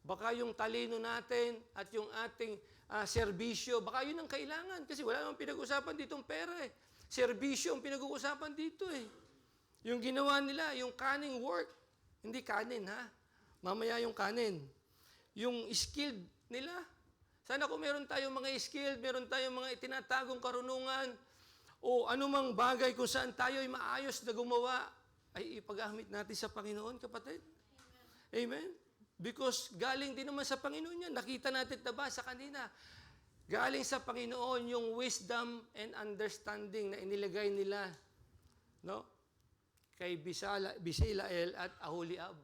baka yung talino natin at yung ating serbisyo, baka yun ang kailangan. Kasi wala namang pinag-usapan dito ang pera eh. Serbisyo ang pinag-uusapan dito eh. Yung ginawa nila, yung cunning work, hindi kanin ha, mamaya yung kanin. Yung skilled nila, sana kung meron tayong mga skilled, meron tayong mga itinatagong karunungan, o anumang bagay kung saan tayo ay maayos na gumawa, ay ipagamit natin sa Panginoon, kapatid. Amen? Because galing din naman sa Panginoon yan. Nakita natin diba sa kanina. Galing sa Panginoon yung wisdom and understanding na inilagay nila, no? Kay Bisaleel at Aholiab.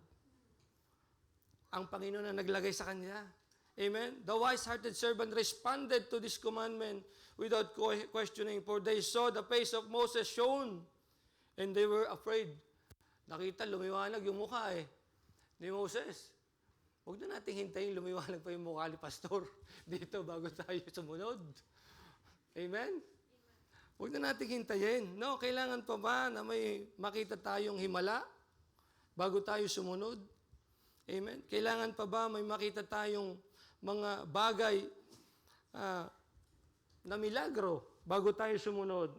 Ang Panginoon na naglagay sa kanya. Amen? The wise-hearted servant responded to this commandment without questioning, for they saw the face of Moses shone, and they were afraid. Nakita, lumiwanag yung mukha ni Moses. Huwag na natin hintayin lumiwanag pa yung mukha ni Pastor dito bago tayo sumunod. Amen? Huwag na natin hintayin. No, kailangan pa ba na may makita tayong himala bago tayo sumunod? Amen? Kailangan pa ba may makita tayong mga bagay na milagro bago tayo sumunod?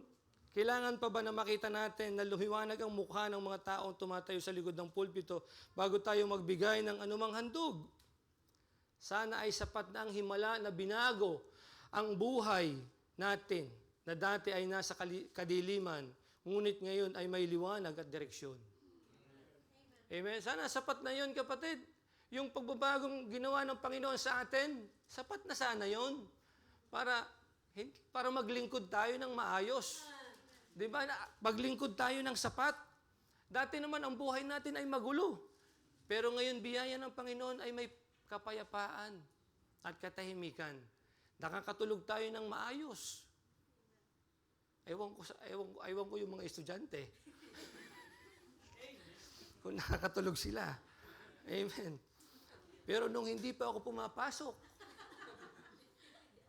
Kailangan pa ba na makita natin na lumiwanag ang mukha ng mga taong tumatayo sa likod ng pulpito bago tayo magbigay ng anumang handog? Sana ay sapat na ang himala na binago ang buhay natin na dati ay nasa kadiliman, ngunit ngayon ay may liwanag at direksyon. Amen? Sana sapat na yon, kapatid. Yung pagbabagong ginawa ng Panginoon sa atin, sapat na sana yon para maglingkod tayo ng maayos. Di ba? Maglingkod tayo ng sapat. Dati naman ang buhay natin ay magulo. Pero ngayon biyaya ng Panginoon ay may kapayapaan at katahimikan. Nakakatulog tayo ng maayos. Ewan ko yung mga estudyante. Kung nakakatulog sila. Amen. Pero nung hindi pa ako pumapasok,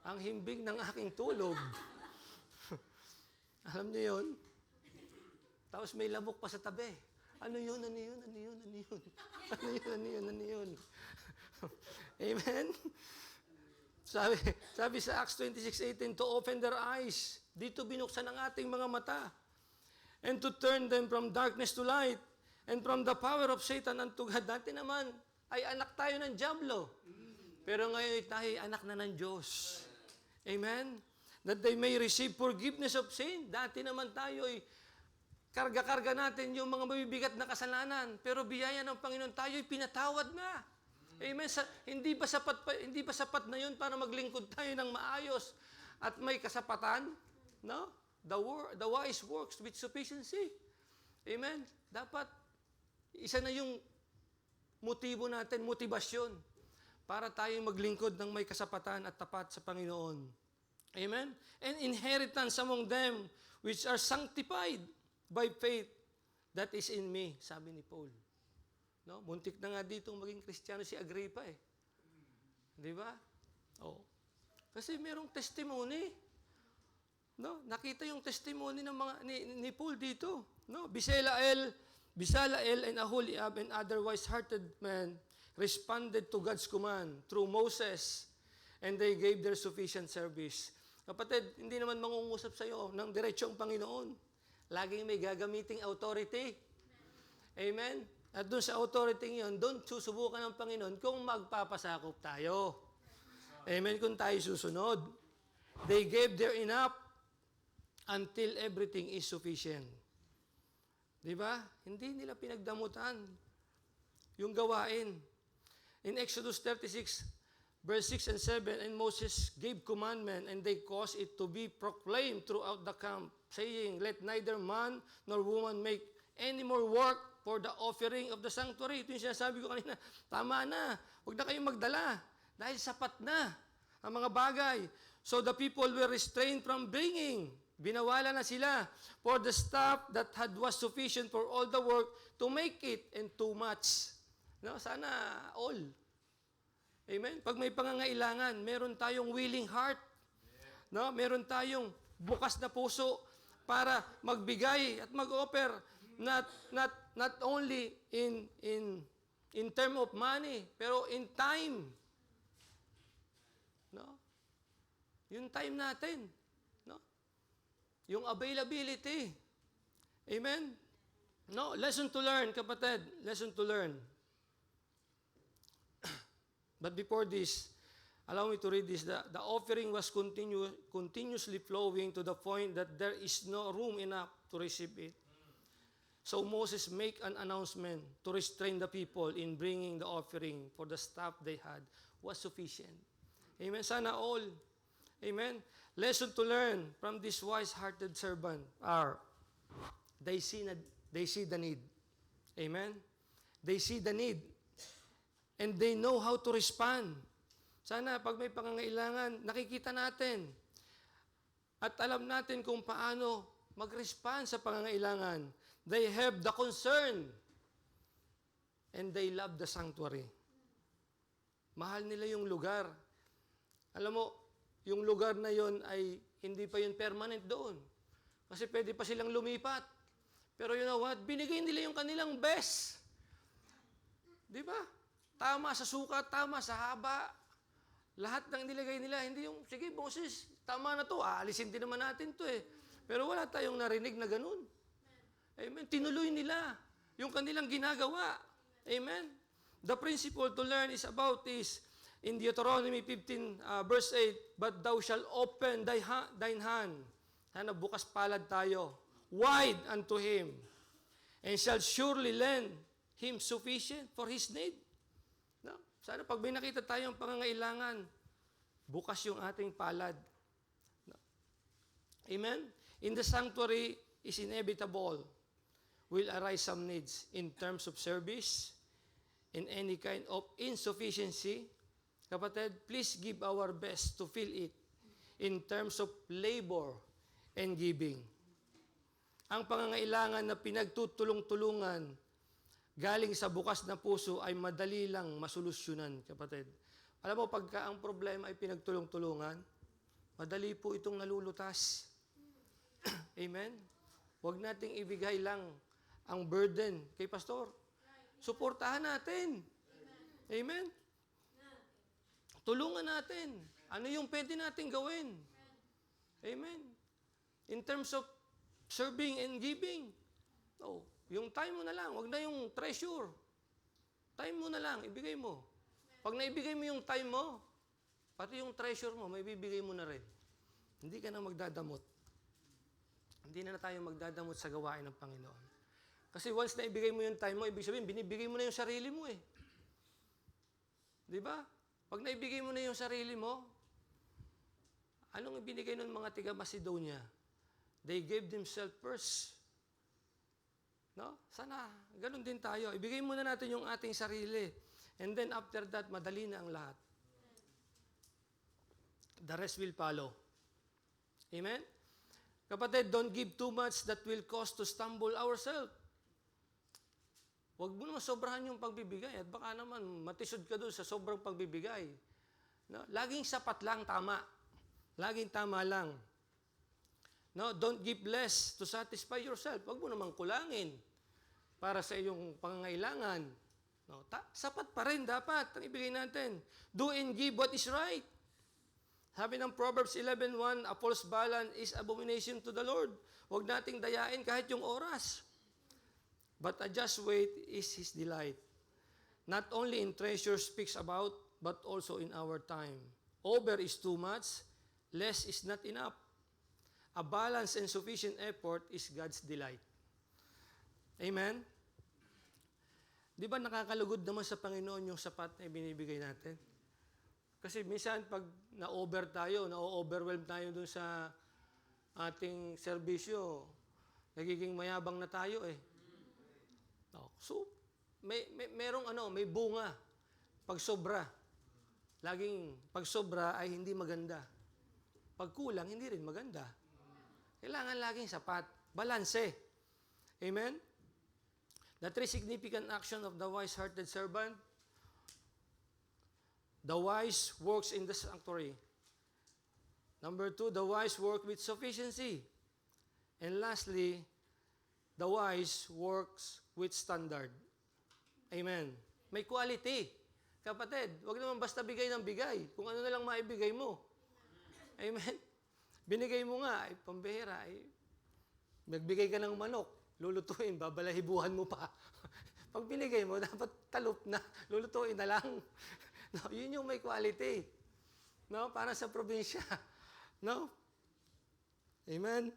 ang himbing ng aking tulog, alam niyo yun? Tapos may lamok pa sa tabi. Ano yun? Ano yun? Ano yun? Ano yun? Ano yun? Ano yun? Ano yun? Amen? Sabi sa Acts 26:18, to open their eyes. Dito binuksan ang ating mga mata. And to turn them from darkness to light. And from the power of Satan unto God. Dati naman, ay anak tayo ng dyablo. Pero ngayon tayo ay anak na ng Diyos. Amen? That they may receive forgiveness of sin. Dati naman tayo ay karga-karga natin yung mga mabibigat na kasalanan. Pero biyaya ng Panginoon, tayo ay pinatawad na. Amen? Hindi ba sapat na yun para maglingkod tayo ng maayos at may kasapatan? No? The wise works with sufficiency. Amen? Dapat, isa na yung motibo natin, motibasyon, para tayo maglingkod ng may kasapatan at tapat sa Panginoon. Amen? And inheritance among them which are sanctified by faith that is in me, sabi ni Paul. No? Muntik na nga ditong maging Kristiyano si Agrippa eh. Di ba? Oh. Kasi merong testimony. No? Nakita yung testimony ng mga ni Paul dito. No? Bisaleel and Aholiab and other wise-hearted men responded to God's command through Moses, and they gave their sufficient service. Kapatid, hindi naman mangungusap sa iyo ng diretso ang Panginoon. Laging may gagamiting authority. Amen? At doon sa authority yun, doon susubukan ng Panginoon kung magpapasakop tayo. Amen? Kung tayo susunod. They gave their enough until everything is sufficient. Di ba? Hindi nila pinagdamutan yung gawain. In Exodus 36, verse 6 and 7, and Moses gave commandment, and they caused it to be proclaimed throughout the camp, saying, let neither man nor woman make any more work for the offering of the sanctuary. Ito yung sinasabi ko kanina, tama na, huwag na kayong magdala, dahil sapat na ang mga bagay. So the people were restrained from bringing. Binawala na sila for the stuff that was sufficient for all the work to make it and too much. No, sana all. Amen? Pag may pangangailangan, meron tayong willing heart. No, meron tayong bukas na puso para magbigay at mag-offer not only in term of money, pero in time. No? Yung time natin, no? Yung availability. Amen? No, lesson to learn, kapatid. Lesson to learn. But before this, allow me to read this. The offering was continuously flowing to the point that there is no room enough to receive it. So Moses make an announcement to restrain the people in bringing the offering, for the stuff they had was sufficient. Amen. Sana all. Amen. Lesson to learn from this wise-hearted servant are, they see the need. Amen. They see the need. And they know how to respond. Sana pag may pangangailangan, nakikita natin. At alam natin kung paano mag-respond sa pangangailangan. They have the concern. And they love the sanctuary. Mahal nila yung lugar. Alam mo, yung lugar na yon ay hindi pa yun permanent doon. Kasi pwede pa silang lumipat. Pero you know what? Binigay nila yung kanilang best. Di ba? Tama sa sukat, tama sa haba. Lahat ng nilagay nila, hindi yung, sige Moses, tama na to, aalisin din naman natin to eh. Pero wala tayong narinig na ganun. Amen. Tinuloy nila yung kanilang ginagawa. Amen. The principle to learn is about this. In Deuteronomy 15, verse 8, but thou shalt open thine hand. Sana bukas palad tayo. Wide unto him. And shall surely lend him sufficient for his need. No? Sana pag may nakita tayong pangangailangan, bukas yung ating palad. No? Amen? In the sanctuary is inevitable. Will arise some needs in terms of service, in any kind of insufficiency. Kapatid, please give our best to fill it in terms of labor and giving. Ang pangangailangan na pinagtutulong-tulungan galing sa bukas na puso ay madali lang masolusyonan, kapatid. Alam mo, pagka ang problema ay pinagtulong-tulungan, madali po itong nalulutas. Amen? Huwag nating ibigay lang ang burden kay pastor. Suportahan natin. Amen? Tulungan natin. Ano yung pwede natin gawin? Amen? In terms of serving and giving. Oh, yung time mo na lang, wag na yung treasure. Time mo na lang, ibigay mo. Pag naibigay mo yung time mo, pati yung treasure mo, may bibigay mo na rin. Hindi ka na magdadamot. Hindi na tayo magdadamot sa gawain ng Panginoon. Kasi once na ibigay mo yung time mo, ibig sabihin, binibigay mo na yung sarili mo eh. Di ba? Pag naibigay mo na yung sarili mo, anong ibinigay ng mga tiga Macedonia? They gave themselves first. No? Sana, ganun din tayo. Ibigay muna natin yung ating sarili. And then after that, madali na ang lahat. The rest will follow. Amen? Kapatid, don't give too much that will cause to stumble ourselves. Huwag mo naman sobrahan yung pagbibigay at baka naman matisod ka doon sa sobrang pagbibigay. No? Laging sapat lang, tama. Laging tama lang. No, don't give less to satisfy yourself. Huwag mo namang kulangin para sa iyong pangangailangan. No, sapat pa rin dapat ang ibigay natin. Do and give what is right. Sabi ng Proverbs 11:1, a false balance is abomination to the Lord. Huwag nating dayain kahit yung oras. But a just weight is His delight. Not only in treasure speaks about, but also in our time. Over is too much, less is not enough. A balanced and sufficient effort is God's delight. Amen? Di ba nakakalugod naman sa Panginoon yung sapat na ibinibigay natin? Kasi minsan pag na-over tayo, na-overwhelm tayo dun sa ating serbisyo, nagiging mayabang na tayo eh. So, may bunga pag sobra. Laging pag sobra ay hindi maganda. Pag kulang, hindi rin maganda. Kailangan laging sapat. Balanse. Amen? The three significant action of the wise-hearted servant. The wise works in the sanctuary. Number 2, the wise work with sufficiency. And lastly, the wise works with standard. Amen. May quality. Kapatid, huwag naman basta bigay ng bigay. Kung ano na lang maibigay mo. Amen. Binigay mo nga, ay pambihira, ay nagbigay ka ng manok, lulutuin, babalahibuhan mo pa. Pag binigay mo, dapat talop na, lulutuin na lang. No, yun yung may quality. No, para sa probinsya. No? Amen?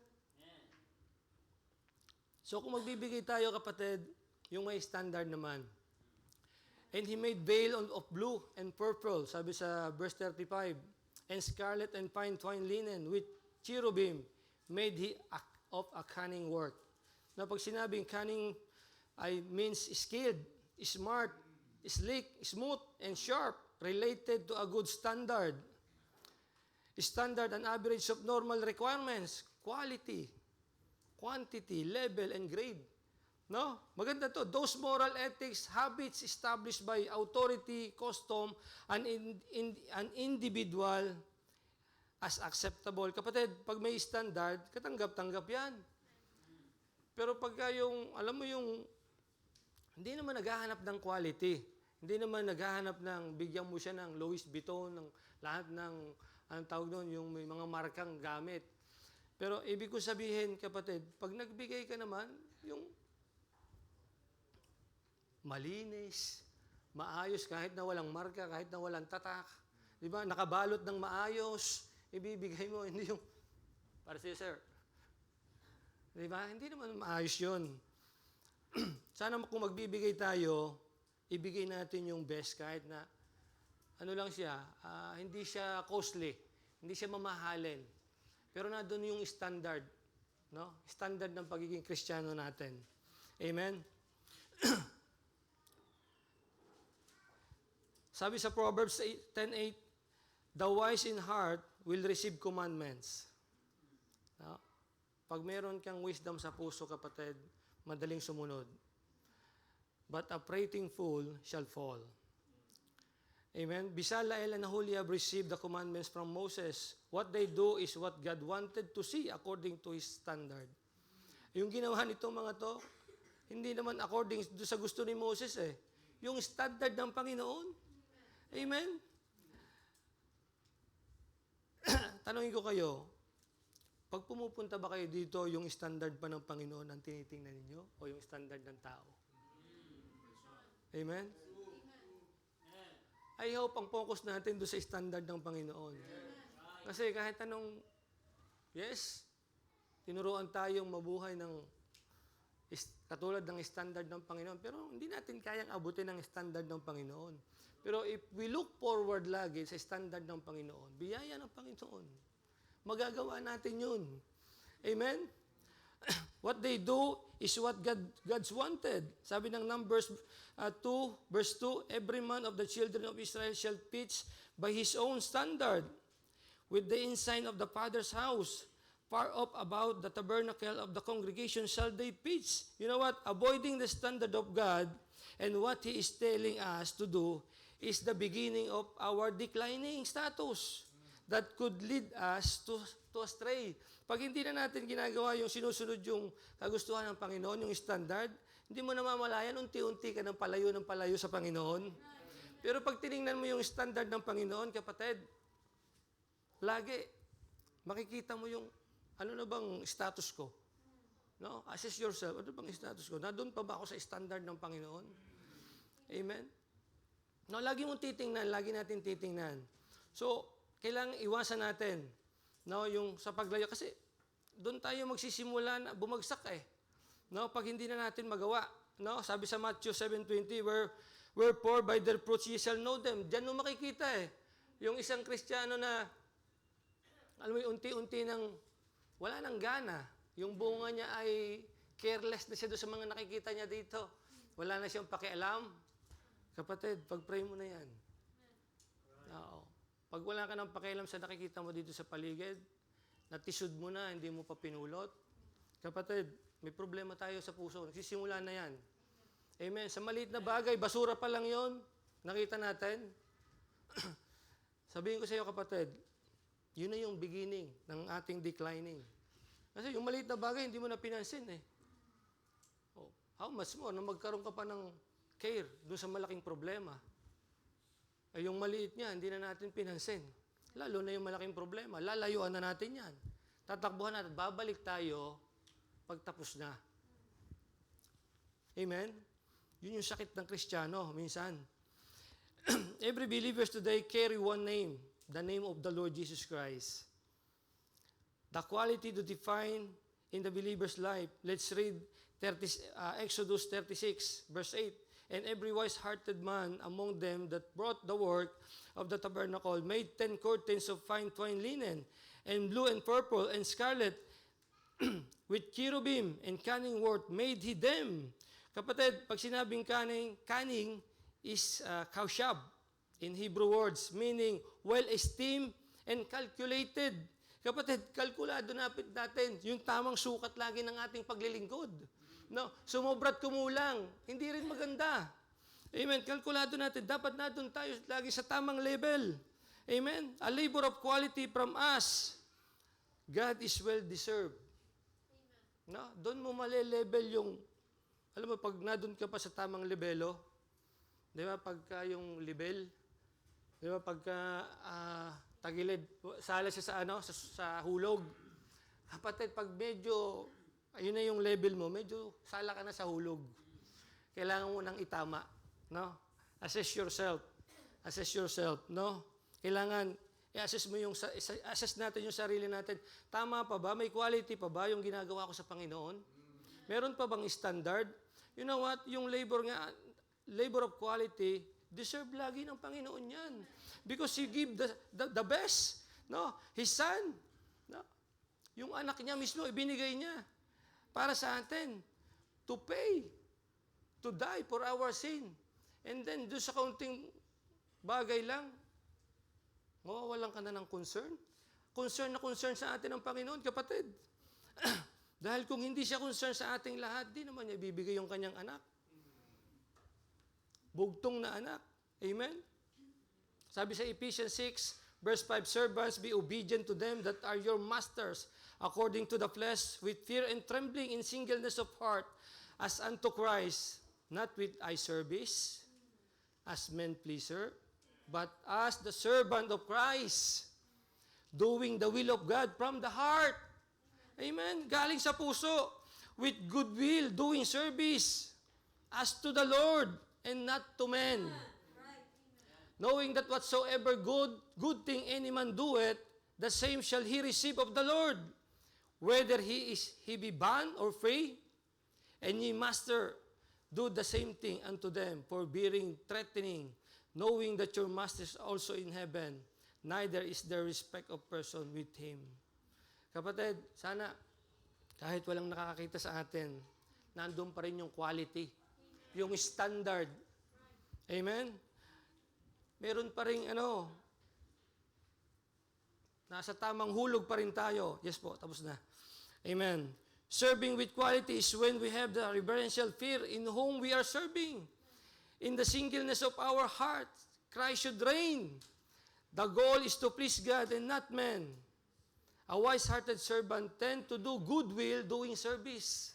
So kung magbibigay tayo, kapatid, yung may standard naman. And he made veil of blue and purple, sabi sa verse 35, and scarlet and fine twined linen with cherubim made he of a cunning work. Na pag sinabing cunning ay means skilled, smart, slick, smooth, and sharp, related to a good standard. Standard and average of normal requirements, quality, quantity, level, and grade. No? Maganda to. Those moral ethics, habits established by authority, custom, an individual as acceptable. Kapatid, pag may standard, katanggap-tanggap yan. Pero pagka yung, alam mo yung, hindi naman naghahanap ng quality. Hindi naman naghahanap ng, bigyan mo siya ng Louis Vuitton, ng lahat ng, anong tawag doon, yung may mga markang gamit. Pero ibig ko sabihin, kapatid, pag nagbigay ka naman, yung malinis, maayos, kahit na walang marka, kahit na walang tatak, di ba? Nakabalot ng maayos, ibibigay mo, hindi yung, para sa'yo, sir. Di ba? Hindi naman maayos yun. Sana kung magbibigay tayo, ibigay natin yung best kahit na, ano lang siya, hindi siya costly, hindi siya mamahalin. Pero na doon yung standard, no? Standard ng pagiging Kristiyano natin. Amen? Sabi sa Proverbs 10:8, the wise in heart will receive commandments. No? Pag meron kang wisdom sa puso, kapatid, madaling sumunod. But a prating fool shall fall. Amen? Bisalael and Aholiab received the commandments from Moses. What they do is what God wanted to see according to His standard. Yung ginawa nitong mga to, hindi naman according sa gusto ni Moses eh. Yung standard ng Panginoon. Amen? Tanungin ko kayo, pag pumupunta ba kayo dito, yung standard pa ng Panginoon ang tinitingnan ninyo o yung standard ng tao? Amen? I hope ang focus natin doon sa standard ng Panginoon. Kasi kahit anong, yes, tinuruan tayong mabuhay ng katulad ng standard ng Panginoon, pero hindi natin kayang abutin ang standard ng Panginoon. Pero if we look forward lagi sa standard ng Panginoon, biyaya ng Panginoon, magagawa natin yun. Amen? What they do is what God's wanted. Sabi ng Numbers 2, verse 2, every man of the children of Israel shall pitch by his own standard with the ensign of the Father's house. Far up about the tabernacle of the congregation shall they pitch. You know what? Avoiding the standard of God and what He is telling us to do is the beginning of our declining status that could lead us to astray. Pag hindi na natin ginagawa yung sinusunod yung kagustuhan ng Panginoon, yung standard, hindi mo namamalayan, unti-unti ka ng palayo sa Panginoon. Pero pag tinignan mo yung standard ng Panginoon, kapatid, Lagi, makikita mo yung, ano na bang status ko? No? Assess yourself, ano bang status ko? Nandun pa ba ako sa standard ng Panginoon? Amen? No, lagi mong titingnan, lagi natin titingnan. So, kailangan iwasan natin, no, yung sa paglayo. Kasi, doon tayo magsisimula na bumagsak eh. No, pag hindi na natin magawa. No, sabi sa Matthew 7:20, wherefore by their fruits ye shall know them. Diyan mo makikita eh. Yung isang Kristiyano na, alam mo, unti-unti nang wala nang gana. Yung bunga niya ay careless na siya doon sa mga nakikita niya dito. Wala na siyang pakialam. Kapatid, pag-pray mo na yan. Oo. Pag wala ka ng pakialam sa nakikita mo dito sa paligid, natisod mo na, hindi mo pa pinulot. Kapatid, may problema tayo sa puso. Nagsisimula na yan. Amen. Sa maliit na bagay, basura pa lang yon. Nakita natin. Sabihin ko sa iyo, kapatid, yun na yung beginning ng ating declining. Kasi yung maliit na bagay, hindi mo na pinansin eh. Oh, how much more na magkaroon ka pa ng care doon sa malaking problema. Ay yung maliit niya, hindi na natin pinansin. Lalo na yung malaking problema. Lalayuan na natin yan. Tatakbuhan natin. Babalik tayo pagtapos na. Amen? Yun yung sakit ng Kristiyano minsan. Every believers today carry one name, the name of the Lord Jesus Christ. The quality to define in the believer's life. Let's read Exodus 36, verse 8. And every wise-hearted man among them that brought the work of the tabernacle made 10 curtains of fine twined linen, and blue and purple and scarlet, with cherubim and cunning work made he them. Kapatid, pag sinabing cunning is kaushab in Hebrew words, meaning well-esteemed and calculated. Kapatid, kalkulado natin yung tamang sukat lagi ng ating paglilingkod. No, sumobrat kumulang, hindi rin maganda. Amen. Kalkulado natin, dapat natin tayo lagi sa tamang level. Amen. A labor of quality from us. God is well deserved. No, doon mo mali-level yung, alam mo, pag nadun ka pa sa tamang lebelo, di ba, pagka yung level, di ba, pagka tagilid, sala siya sa hulog. Kapatid, pag medyo, ayun na yung level mo, medyo sala ka na sa hulog. Kailangan mo nang itama, no? Assess yourself. Assess yourself, no? Kailangan i-assess mo assess natin yung sarili natin. Tama pa ba? May quality pa ba yung ginagawa ko sa Panginoon? Meron pa bang standard? You know what? Yung labor of quality, deserve lagi ng Panginoon yan. Because He give the best, no? His Son, no? Yung anak niya mismo, ibinigay niya para sa atin, to pay, to die for our sin. And then, doon sa kaunting bagay lang, mawawalan ka na ng concern. Concern na concern sa atin ng Panginoon, kapatid. Dahil kung hindi siya concern sa ating lahat, di naman niya ibibigay yung kanyang anak. Bugtong na anak. Amen? Sabi sa Ephesians 6, verse 5, servants, be obedient to them that are your masters, according to the flesh, with fear and trembling in singleness of heart, as unto Christ, not with eye service, as men pleaser, but as the servant of Christ, doing the will of God from the heart. Amen? Galing sa puso, with good will, doing service, as to the Lord, and not to men. Knowing that whatsoever good thing any man doeth, the same shall he receive of the Lord, whether he be bond or free. And ye master, do the same thing unto them, forbearing, threatening, knowing that your master is also in heaven, neither is there respect of person with him. Kapatid, sana kahit walang nakakakita sa atin, nandun pa rin yung quality, yung standard. Amen? Meron pa rin nasa tamang hulog pa rin tayo. Yes po, tapos na. Amen. Serving with quality is when we have the reverential fear in whom we are serving. In the singleness of our heart, Christ should reign. The goal is to please God and not men. A wise-hearted servant tend to do good will doing service.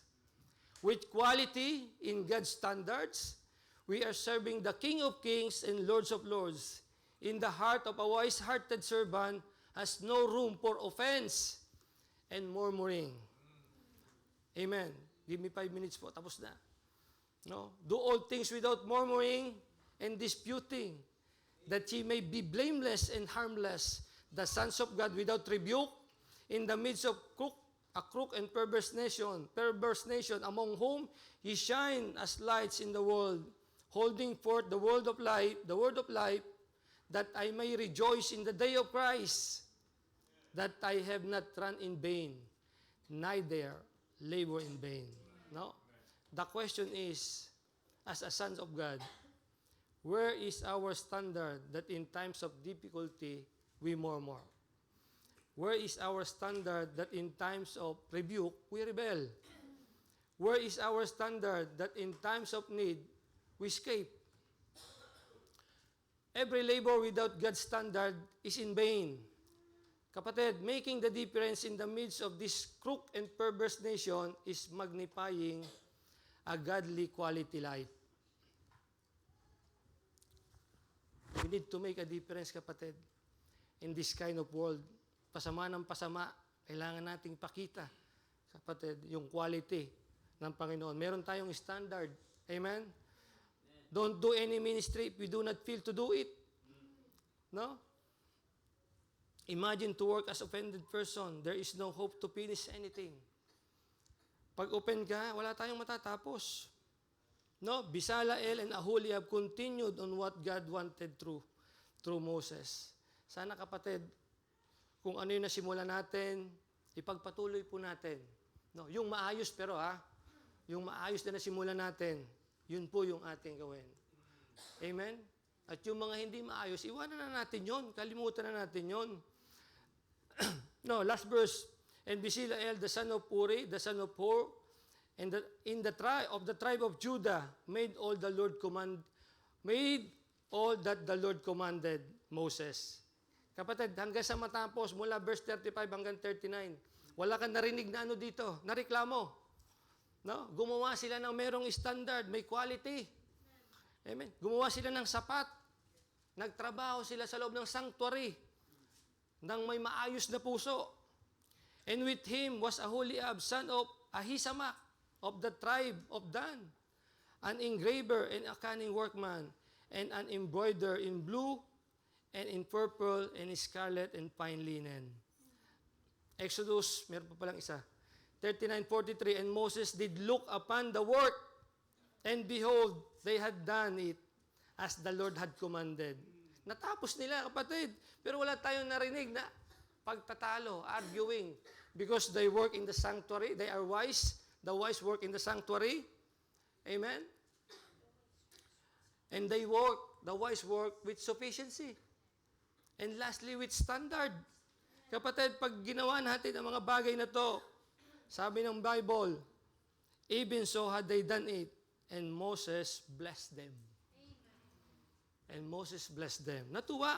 With quality in God's standards, we are serving the King of Kings and Lords of Lords. In the heart of a wise-hearted servant has no room for offense and murmuring. Amen. Give me 5 minutes po, tapos na. No? Do all things without murmuring and disputing, that ye may be blameless and harmless, the sons of God without rebuke, in the midst of a crook and perverse nation, among whom ye shine as lights in the world, holding forth the word of life, that I may rejoice in the day of Christ, that I have not run in vain, neither labor in vain. No? The question is, as a sons of God, where is our standard that in times of difficulty we murmur? Where is our standard that in times of rebuke we rebel? Where is our standard that in times of need we escape? Every labor without God's standard is in vain. Kapatid, making the difference in the midst of this crook and perverse nation is magnifying a godly quality life. We need to make a difference, kapatid, in this kind of world. Pasama ng pasama, kailangan nating pakita, kapatid, yung quality ng Panginoon. Meron tayong standard. Amen? Don't do any ministry if we do not feel to do it. No? Imagine to work as offended person. There is no hope to finish anything. Pag open ka, wala tayong matatapos. No? Bezalel and Aholiab continued on what God wanted through Moses. Sana, kapatid, kung ano yung nasimula natin, ipagpatuloy po natin. No? Yung maayos pero yung maayos na nasimula natin, yun po yung ating gawin. Amen? At yung mga hindi maayos, iwanan na natin yun. Kalimutan na natin yun. No, last verse. And Bezalel, the son of Uri, the son of Hur, and the tribe of Judah, made all that the Lord commanded Moses. Kapatid, hanggang sa matapos, mula verse 35 hanggang 39, wala kang narinig na dito, na reklamo. No? Gumawa sila ng merong standard, may quality. Amen. Gumawa sila ng sapat. Nagtrabaho sila sa loob ng sanctuary ng may maayos na puso. And with him was Aholiab, son of Ahisamach, of the tribe of Dan, an engraver and a cunning workman, and an embroiderer in blue, and in purple, and in scarlet, and fine linen. Exodus, meron pa palang isa. 39:43, and Moses did look upon the work, and behold, they had done it as the Lord had commanded. Natapos nila, kapatid. Pero wala tayong narinig na pagtatalo, arguing, because they work in the sanctuary. They are wise. The wise work in the sanctuary. Amen? And the wise work with sufficiency. And lastly, with standard. Kapatid, pag ginawa natin ang mga bagay na to, sabi ng Bible, even so had they done it, and Moses blessed them. And Moses blessed them. Natuwa.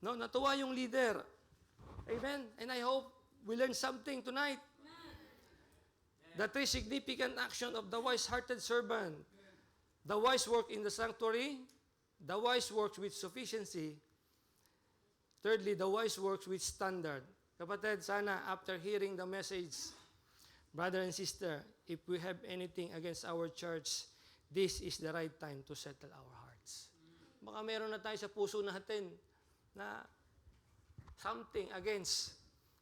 No, natuwa yung leader. Amen? And I hope we learn something tonight. The three significant action of the wise-hearted servant. The wise work in the sanctuary. The wise works with sufficiency. Thirdly, the wise works with standard. Kapatid, sana after hearing the message, brother and sister, if we have anything against our church, this is the right time to settle our hearts. Baka meron na tayo sa puso natin na something against,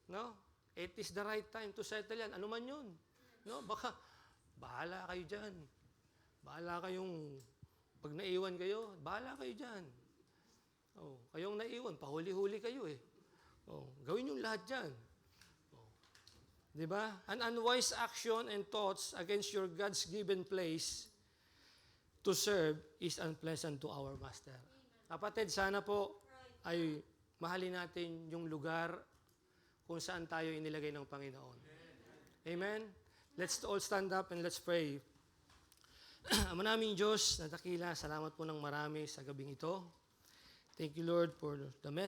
no? It is the right time to settle yan. Ano man yun? No? Baka, bahala kayo dyan. Bahala kayong, pag naiwan kayo, bahala kayo dyan. Oh, kayong naiwan, pahuli-huli kayo eh. Oh, gawin yung lahat dyan. Oh. Diba? An unwise action and thoughts against your God's given place to serve is unpleasant to our Master. Kapatid, sana po ay mahalin natin yung lugar kung saan tayo inilagay ng Panginoon. Amen? Let's all stand up and let's pray. Ama naming Diyos na dakila, salamat po ng marami sa gabing ito. Thank you, Lord, for the message.